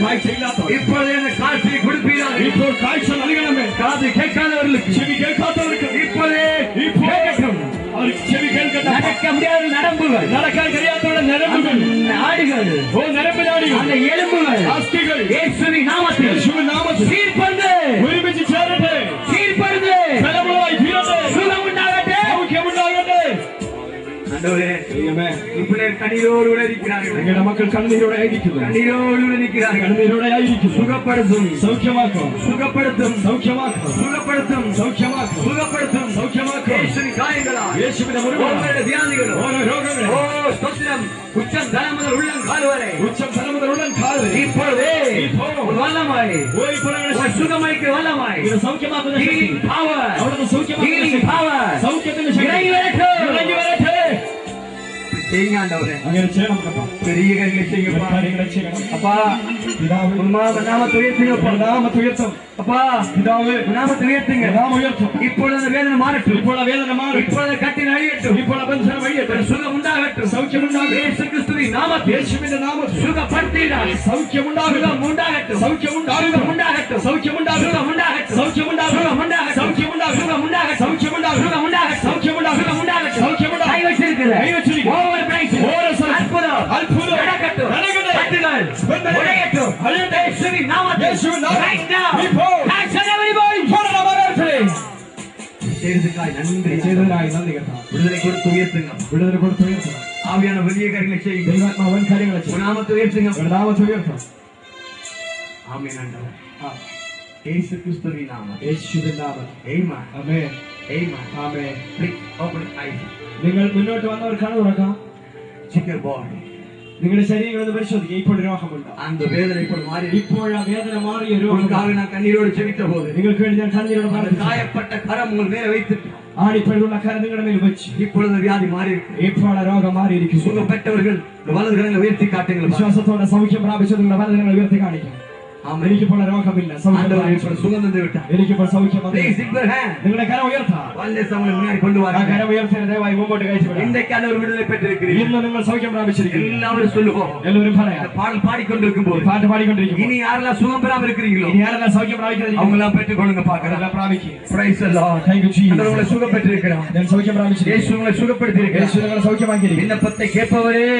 കാഴ്ചയില്ലാത്തവർ இப்பொழுது இந்த காட்சியை கொடுப்பீராக ഇപ്പോൾ കാഴ്ച നൽകണമേ. காது கேட்காதவர்களுக்கு ചെവി കേൾക്കാത്തവർക്ക് இப்பொழுதே ഇപ്പോൾ கேட்கட்டும் അവർക്ക് ചെവി കേൾക്കട്ടെ. நடக்க முடியாத நரம்புகள் നടക്കാൻ കഴിയാത്തവരുടെ ഞരമ്പുകൾ நாடுகள் നരമ്പുനാടികൾ அந்த எலும்புகள் അസ്ഥികൾ இயேசுவின் நாமத்தில் യേശുവിൻ നാമത്തിൽ சீர்படுது ഒരുമിച്ച് ചേരട്ടെ. சீர்படுது ബലമുള്ളതായി തീരട്ടെ. சுகம் உண்டாகട്ടെ സൗഖ്യമുണ്ടാകട്ടെ. ஆண்டவரே ദൈവമേ, இப்படி கண்ணீரோடு இருக்கிறார்கள் അങ്ങയുടെ മക്കൾ കണ്ണീരോടെ ആയിരിക്കുന്നു. கண்ணீரோடு நிற்கிறார்கள் കണ്ണീരോടെ ആയിരിക്കുന്നു. சுகப்படுத்தும் സൗഖ്യമാക്കും. சுகப்படுத்தும் സൗഖ്യമാക്കും. சுகப்படுத்தும் സൗഖ്യമാക്കും. சுகப்படுத்தும் സൗഖ്യമാക്കും. இயேசுவின் காயங்களா യേശുവിന്റെ മുറിവുകൾ ஒவ்வொரு வியாதிகளும் ഓരോ രോഗങ്ങൾ ஓ ஸ்தோத்திரம் உச்சம் தலை முதல் உள்ளம் கால் வரை ഉച്ചം തലമുതലുടൻ കാല് இப்பொழுதே ஒரு வல்லமாய் ஒரு சுகமைக்கு வல்லமாய் സൗഖ്യമാക്കുന്ന ശക്തി. healing power അവിടുന്ന് സൗഖ്യമാക്കുന്ന healing ശക്തി. power സൗഖ്യത്തിന്റെ ശക്തി இறங்கி வரட்டும் ഇറങ്ങി വരട്ടെ. செய்யுங்க ஆண்டவரே അങ്ങനെ ചെയ്യണം കപ്പാ. பெரிய കാര്യങ്ങൾ செய்யுங்கப்பா കാര്യങ്ങളെ ചെയ്യണം. அப்பா പിതാവ് நாமத்தை உயர்த்துங்கப்பா നാമത്തെ ഉയർത്തും. அப்பா പിതാവ് நாமத்தை உயர்த்துங்க നാമം ഉയർത്തും. இப்பொழுது அந்த வேதனை மாறட்டும் ഇപ്പോൾ ആ വേദന മാറി. இப்பொழுது கட்டின அழியட்டும் ഇപ്പോൾ ആ ബന്ധനം വഴിയട്ടെ. சுகம் உண்டாகட்டும் സൗഖ്യമുണ്ടാകട്ടെ. இயேசு கிறிஸ்துவின் நாமத்தில் യേശുവിന്റെ നാമത്തിൽ சுகப்படுத்தினார் സൗഖ്യമുണ്ടാകട്ടെ. சுகம் உண்டாகட்டும் സൗഖ്യമുണ്ടാകട്ടെ. சுகம் உண்டாகட்டும் സൗഖ്യമുണ്ടാകട്ടെ. சுகம் உண்டாகட்டும் സൗഖ്യമുണ്ടാകട്ടെ. சுகம் உண்டாகட்டும் സൗഖ്യമുണ്ടാകട്ടെ. சுகம் உண்டாகட்டும் സൗഖ്യമുണ്ടാകട്ടെ. சுகம் உண்டாகட்டும் സൗഖ്യമുണ്ടാകട്ടെ. சுகம் உண்டாகட்டும் സൗഖ്യമുണ്ടാകട്ടെ. கை வச்சிருக்கிற കൈ വച്ചിരിക്കുന്നു. ஒவ்வொரு பிரைஸ் ഓരോ സ്ഥലത്തും அற்புதம் അത്ഭുതം நடக்கட்டும் നടക്കട്ടെ. கட்டுகள் உடையட்டும் അഴിയട്ടെ. இயேசுவின் நாமத்தில் യേശുവിൻ നാമത്തിൽ right now ഇപ്പോൾ action everybody செய்ததுக்காய் நன்றி ചെയ്തതിനായി നന്ദി കർത്താവേ. விடுதலை கொடுத்து உயர்த்துங்க വിടുതൽ കൊടുത്ത് ഉയർത്തണം. ஆவியான വലിയ കാര്യങ്ങൾ ചെയ്യുക ദൈവാത്മാവൻ കാര്യങ്ങളെ ചെയ്യും. നാമത്തെ ഉയർത്തുங்க നാമത്തെ ഉയർത്തണം. ஆமென் ஆண்டவரே ആ, இயேசு கிறிஸ்துவின் நாமம் യേശുവിൻ നാമം. ആമേൻ ആമേൻ. ആമേൻ ആമേൻ. Please open eyes നിങ്ങൾ മുന്നോട്ട് വന്നവർ കണ്ണു തുറക്കാം. check your body നിങ്ങളുടെ ശരീരങ്ങളൊന്ന് പരിശോധിക്കുക. ഇപ്പോൾ രോഗമുണ്ടോ? அந்த வேதனை ഇപ്പോൾ മാറി ഇപ്പോൾ ആ വേദന മാറിയ രോഗം உங்களுக்காக நான் കണ്ണീരോട് ജെപിച്ച போது നിങ്ങൾക്ക് വേണ്ടി ഞാൻ കണ്ണീരോട് அந்த പ്രാർത്ഥിച്ചു. காயப்பட்ட கரம் உங்கள் மேல வைத்துட்டு ആണിപ്പോഴുള്ള കരം നിങ്ങളുടെ മേൽ വെച്ച് இப்பொழுது வியாதி மாறி இருக்கு ഇപ്പോൾ ആ രോഗം മാറിയിരിക്കുന്നു. சுகப்பட்டவர்கள் வலது கரங்களை உயர்த்தி காட்டுங்கள் വിശ്വാസത്തോടെ സൗഖ്യം പ്രാപിച്ച നിങ്ങളുടെ വലതുകൾ ഉയർത്തി കാണിക്കും. എനിക്കിപ്പോൾ ആ രോഗമില്ല. സൗഖ്യം ஆண்டவர் പ്രാപിച്ചു. இப்ப சுகம் தந்து விட்டார் എനിക്കിപ്പോൾ സൗഖ്യം വന്നു. Please lift your hand നിങ്ങളുടെ കരം ഉയർത്താം. വല്ലസ് നമ്മളെ മുന്നാടി കൊണ്ടുവരാ ആ കരം ഉയർത്തി ദയവായി മുമ്പോട്ട് കഴിച്ചുവിടാം. இன்றைக்கு ஆண்டவர் விடுதலை பெற்றிருக்கிறீர்கள் ഇന്ന് നിങ്ങൾ സൗഖ്യം പ്രാപിച്ചിരിക്കുന്നു. எல்லாரும் சொல்லுவோம் എല്ലാവരും പറയാം. இந்த பாடல் பாடிக்கொண்டிருக்கும் போது പാട്ട് പാടിക്കൊണ്ടിരിക്കും. இனி யாரெல்லாம் சுகம் பெறாம இருக்கிறீங்களோ ഇനി ആരെല്ലാം സൗഖ്യം പ്രാപിക്കാതിരിക്കും அவங்க எல்லாம் பெற்றுக்கொள்ளுங்க பாக்கலாம் അവരെല്ലാം പ്രാപിക്കും. Praise the Lord. Thank you, Jesus. ஆண்டவர் உங்களை சுகம் பெற்றிருக்கிறார் ഞാൻ സൗഖ്യം പ്രാപിച്ചിരിക്കുന്നു. இயேசு உங்களை சுகப்படுத்தி യേശു இருக்கிறார் നിങ്ങളെ സൗഖ്യമാക്കിയിരിക്കുന്നു. விண்ணப்பத்தை கேட்பவரே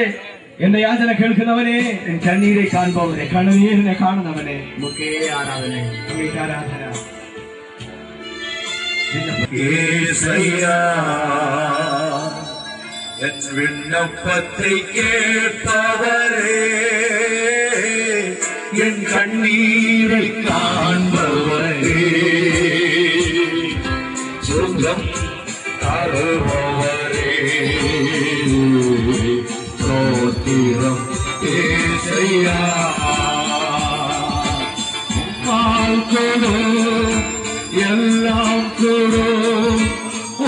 എന്റെ യാചന കേൾക്കുന്നവനെ, என் கண்ணீரை காண்பவரே കണ്ണുനീരിനെ കാണുന്നവനെ, உமக்கே ஆராதனை അങ്ങേക്ക് ആരാധന. ஏசையா என் விண்ணப்பத்தை கேட்பவரே, என் கண்ணீரை காண்பவரே, சுகம் தருபவரே, ஸ்தோத்திரம் ஏசையா. பால் கொடு எல்லாம் கொடு,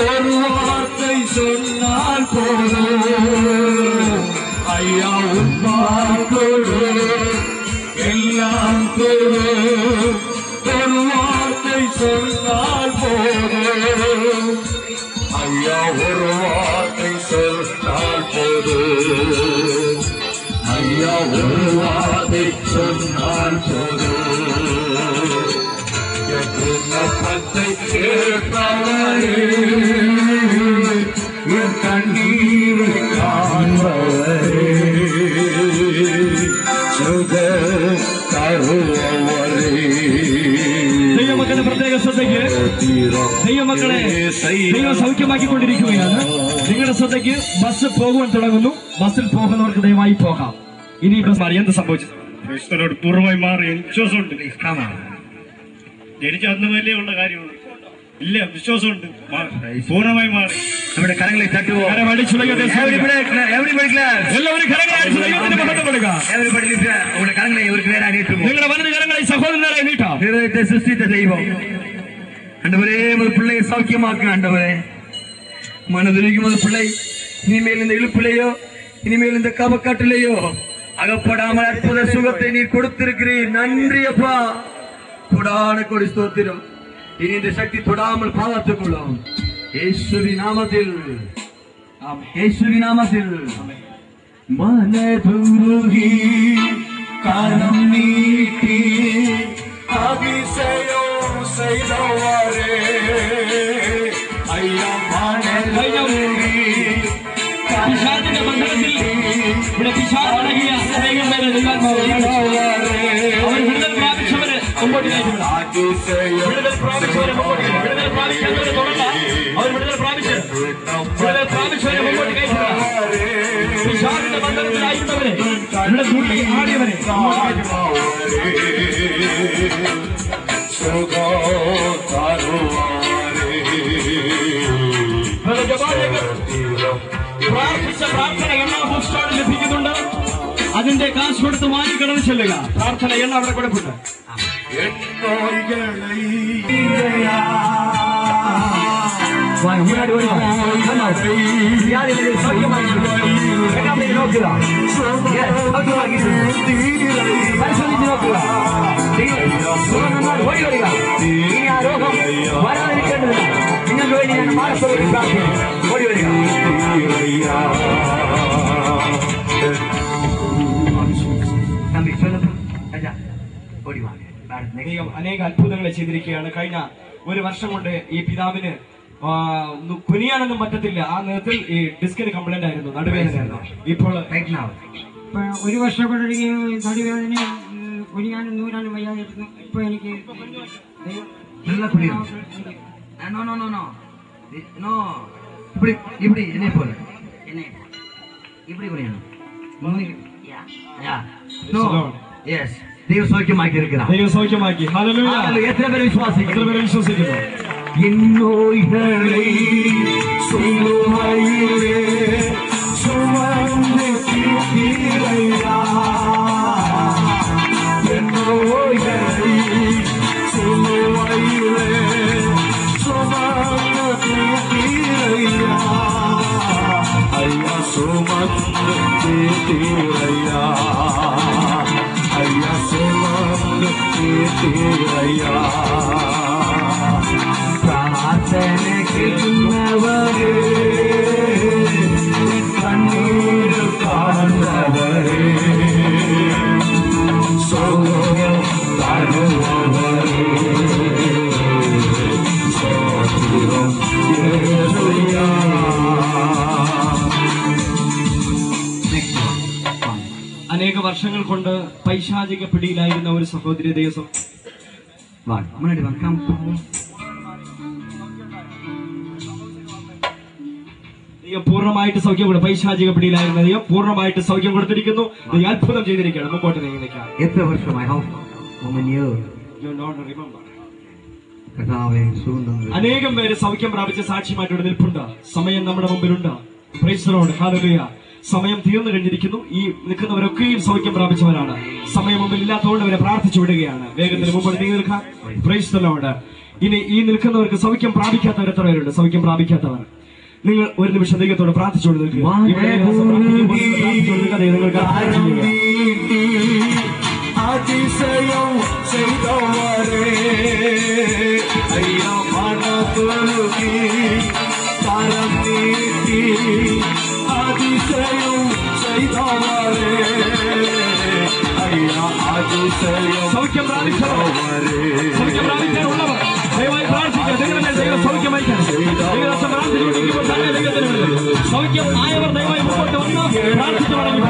ஒரு வார்த்தை சொன்னால் போதும் ஐயா. உன்பால் கொடு எல்லாம் கொடு, ஒரு வார்த்தை சொன்னால் போதும் ஐயா. ஒரு வார்த்தை சொன்னால் போதும் ஐயா. ஒரு வார்த்தை சொன்னால் போதும் விண்ணப்பத்தை கேட்பவரே, என் கண்ணீரை காண்பவரே, சுக தருபவரே. ദൈവമക്കളുടെ പ്രത്യേക ശ്രദ്ധയ്ക്ക്, ദൈവമക്കളെ ദൈവം സൗഖ്യമാക്കിക്കൊണ്ടിരിക്കുകയാണ്. നിങ്ങളുടെ ശ്രദ്ധയ്ക്ക് ബസ് പോകുവാൻ തുടങ്ങുന്നു. ബസ്സിൽ പോകുന്നവർക്ക് ദയവായി പോകാം. ഇനി ബസ് മാറി. എന്ത് സംഭവിച്ചു? ക്രിസ്തുവിനോട് പൂർണ്ണമായി മാറി വിശ്വാസമുണ്ട്. ജനിച്ച അന്ന് വലിയ ഉള്ള കാര്യമാണ്. ഇല്ല, വിശ്വാസമുണ്ട്. പൂർണ്ണമായി മാറി. നമ്മുടെ കരങ്ങളെ തട്ടുവോ? എല്ലാവരും കരങ്ങളെ ഇവർക്ക് നേരെ നീട്ടുമോ? നിങ്ങളുടെ വലത് കരങ്ങളെ സഹോദരനായി നീട്ടാം. ഹൃദയത്തെ സൃഷ്ടിച്ച ദൈവം ஆண்டவரே, ஒரு பிள்ளையை சௌக்கியமாக்கு ஆண்டவரே. மனதிலும் ஒரு பிள்ளை இனிமேல் இந்த இழுப்பிலையோ இனிமேல் இந்த கவக்காட்டிலேயோ அகப்படாமல் அற்புத சுகத்தை நீர் கொடுத்திருக்கிறீர். நன்றி அப்பா. கொடான கொடி ஸ்தோத்திரம். இனி இந்த சக்தி தொடாமல் பாதுகாத்துக் கொள்ளும். இயேசுவின் நாமத்தில், இயேசுவின் நாமத்தில். மனதுருகி கரம் நீட்டி அதிசயம் செய்தவரே ஐயா, மனதுருகி പിശാചിന്റെ ബന്ധനത്തിൽ ഇവിടെ പിശാചടങ്ങിയ അനേകം പേരെ അവർ വിടുതൽ പ്രാപിച്ചവര് മുമ്പോട്ട് നയിക്കുന്നു. വിടുതൽ പ്രാപിച്ചവരെ മുമ്പോട്ട്, വിടുതൽ പ്രാപിച്ചവരെ തുടർന്ന് അവർ വിടുതൽ പ്രാപിച്ചവരെ മുമ്പോട്ട് കയറ്റുക. പിശാചിന്റെ ബന്ധനത്തിലായിരുന്നവരെ, ഇവിടെ തുള്ളി ആടിയവരെ പ്രാർത്ഥിച്ച പ്രാർത്ഥന എണ്ണ ബുക്സ്റ്റാളിൽ ലഭിക്കുന്നുണ്ട്. അതിന്റെ കാശ് കൊടുത്ത് വാങ്ങി കടന്നു ചെല്ലുക. പ്രാർത്ഥന എണ്ണ അവിടെ കൊടുക്കുന്നുണ്ട്. നിങ്ങൾക്ക് വേണ്ടി ഞാൻ മാനസോടി പ്രാർത്ഥിക്കുന്നു. ഓടി വരിക. അനേക അത്ഭുതങ്ങളെ ചെയ്തിരിക്കുകയാണ്. കഴിഞ്ഞ ഒരു വർഷം കൊണ്ട് ഈ പിതാവിന് കുനിയാനൊന്നും പറ്റത്തില്ല. ആ നേരത്തിൽ ഈ ഡിസ്കിന് കംപ്ലൈന്റ് ആയിരുന്നു, നടുവേദനയായിരുന്നു. ഇപ്പോൾ ഒരു വർഷം കൊണ്ട് നടുവേദന കുനിയാനും നൂരാനും വയ്യാതിരുന്നു. ഇപ്പൊ എനിക്ക് இப்படி என்னை போல இப்படி குனியணும். ദൈവം സൗഖ്യമാക്കി இருக்கிறார். ദൈവം സൗഖ്യമാക്കി. ഹല്ലേലൂയ. എത്ര പേര് വിശ്വാസിക്കുന്നു? എത്ര പേര് വിശ്വസിക്കുന്നു? എന്നോയികളെ സുലുവയിലെ സുമന്ദ കീർത്തിയൈയാ, എന്നോയികളെ സുലുവയിലെ സുമന്ദ കീർത്തിയൈയാ, അയ്യാ സുമന്ദ കീർത്തിയൈയാ, അയ്യാ സുമന്ദ കീർത്തിയൈയാ. പ്രാർത്ഥന കേൾക്കുന്നവരേ, കണ്ണീര് കാണുന്നവരേ, സൗഖ്യം തരുന്നവരേ, സ്തോത്രം യേശുവേ. അനേക വർഷങ്ങൾ കൊണ്ട് പൈശാചിക പിടിയിലായിരുന്ന ഒരു സഹോദരി ദിവസം ദൈവം പൂർണ്ണമായിട്ട് സൗഖ്യം കൊടുത്തു. പൈശാചിക പിടിയിലായിരുന്ന ദൈവം പൂർണ്ണമായിട്ട് സൗഖ്യം കൊടുത്തിരിക്കുന്നു. ദൈവം അത്ഭുതം ചെയ്തിരിക്കുകയാണ്. മുമ്പോട്ട് നീങ്ങിക്കാം. എത്ര വർഷമായി? അനേകം പേര് സൗഖ്യം പ്രാപിച്ച സാക്ഷ്യമായിട്ട് ഇവിടെ നിൽപ്പുണ്ട്. സമയം നമ്മുടെ മുമ്പിലുണ്ട്. Price the Lord. ഹല്ലേലൂയ. സമയം തീർന്നു കഴിഞ്ഞിരിക്കുന്നു. ഈ നിൽക്കുന്നവരൊക്കെയും സൗഖ്യം പ്രാപിച്ചവരാണ്. സമയം മുമ്പിൽ ഇല്ലാത്തതുകൊണ്ട് അവരെ പ്രാർത്ഥിച്ചു വിടുകയാണ്. വേഗത്തിൽ മുമ്പോട്ട് നീങ്ങി നിൽക്കാൻ. Price the Lord. ഇനി ഈ നിൽക്കുന്നവർക്ക് സൗഖ്യം പ്രാപിക്കാത്തവർ എത്ര പേരുണ്ട്? സൗഖ്യം പ്രാപിക്കാത്തവർ നിങ്ങൾ ഒരു നിമിഷം ദൈവത്തോട് പ്രാർത്ഥിച്ചുകൊണ്ട് നിൽക്കുക. അതിശയം ചെയ്തവരേ, അയ്യാ മനതുരുകി കരം നീട്ടി അതിശയം ചെയ്തവരേ, അയ്യാ അതിശയം സൗഖ്യം പ്രാപിച്ചവരേ, സൗഖ്യം പ്രാപിക്കാനുള്ളവർ ദയവായി പ്രാർത്ഥിക്കുക. നിങ്ങളുടെ ദൈവം സൗഖ്യമായിട്ടാണ്. ദൈവദാസം പ്രാർത്ഥിച്ചുകൊണ്ടിരിക്കുമ്പോൾ തന്നെ ദൈവത്തിന് സൗഖ്യം ആയവർ ദയവായി മുമ്പോട്ട് വന്ന് പ്രാർത്ഥിച്ചു തുടങ്ങി.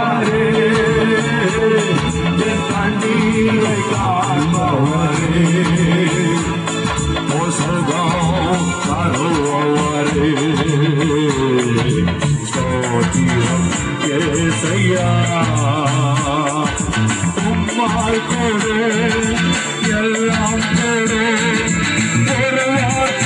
എല്ലാം ഒരു വാർത്ത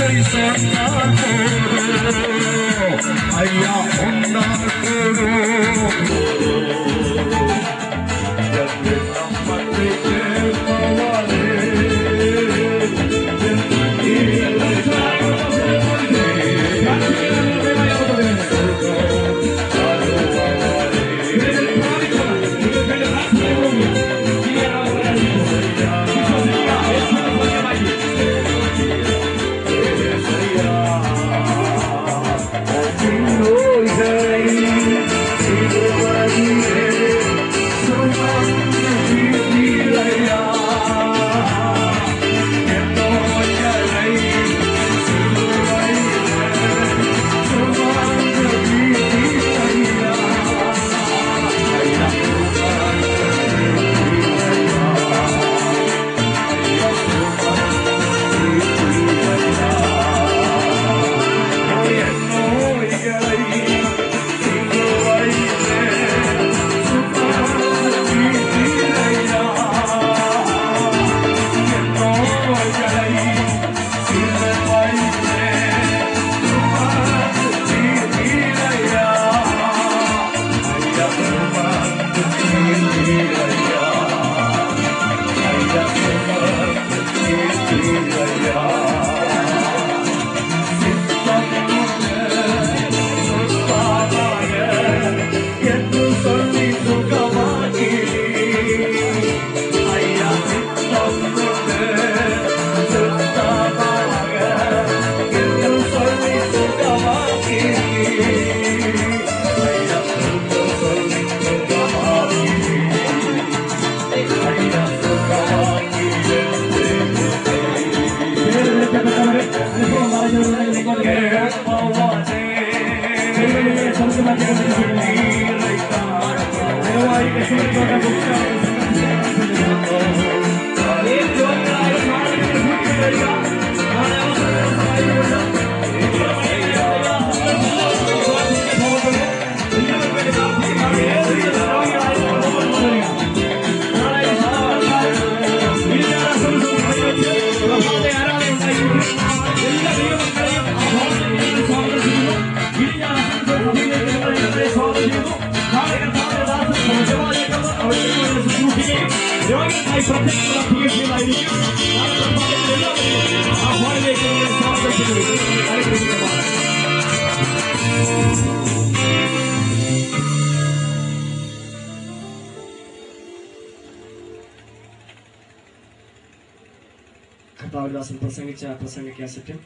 കർത്താവിദാസൻ പ്രസംഗിച്ച പ്രസംഗ കാസറ്റും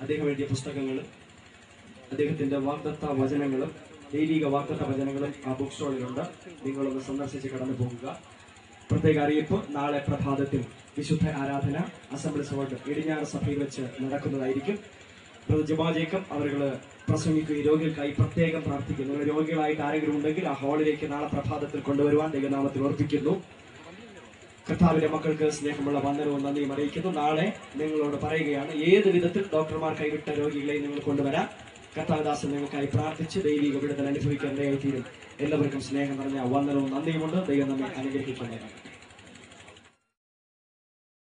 അദ്ദേഹം എഴുതിയ പുസ്തകങ്ങളും അദ്ദേഹത്തിന്റെ വാഗ്ദത്ത വചനങ്ങളും ദൈവിക വാഗ്ദത്ത വചനങ്ങളും ആ ബുക്ക് സ്റ്റോളിലുണ്ട്. നിങ്ങളൊന്ന് സന്ദർശിച്ച് കടന്നു പോകുക. പ്രത്യേക അറിയിപ്പ്, നാളെ പ്രഭാതത്തിൽ വിശുദ്ധ ആരാധന അസംബ്ലീസ് വാർഡ് ഇടിഞ്ഞാറ് സഭയിൽ വെച്ച് നടക്കുന്നതായിരിക്കും. ജമാ ജേക്കബ് അവർ പ്രസംഗിക്കുകയും രോഗികൾക്കായി പ്രത്യേകം പ്രാർത്ഥിക്കും. നിങ്ങൾ രോഗികളായിട്ട് ആരെങ്കിലും ഉണ്ടെങ്കിൽ ആ ഹാളിലേക്ക് നാളെ പ്രഭാതത്തിൽ കൊണ്ടുവരുവാൻ ദൈവനാമത്തിൽ ഓർപ്പിക്കുന്നു. കർത്താവിന്റെ മക്കൾക്ക് സ്നേഹമുള്ള വന്ദനവും നന്ദിയും അറിയിക്കുന്നു. നാളെ നിങ്ങളോട് പറയുകയാണ്, ഏത് വിധത്തിൽ ഡോക്ടർമാർ കൈവിട്ട രോഗികളെ നിങ്ങൾ കൊണ്ടുവരാൻ. കർത്താവദാസൻ നിങ്ങൾക്കായി പ്രാർത്ഥിച്ച് ദൈവിക വിടുതൽ അനുഭവിക്കാൻ തീരും. എല്ലാവർക്കും സ്നേഹം നിറഞ്ഞ വന്ദനവും നന്ദിയുമുണ്ട്. ദൈവം നമ്മെ അനുഗ്രഹിക്കുന്നത്.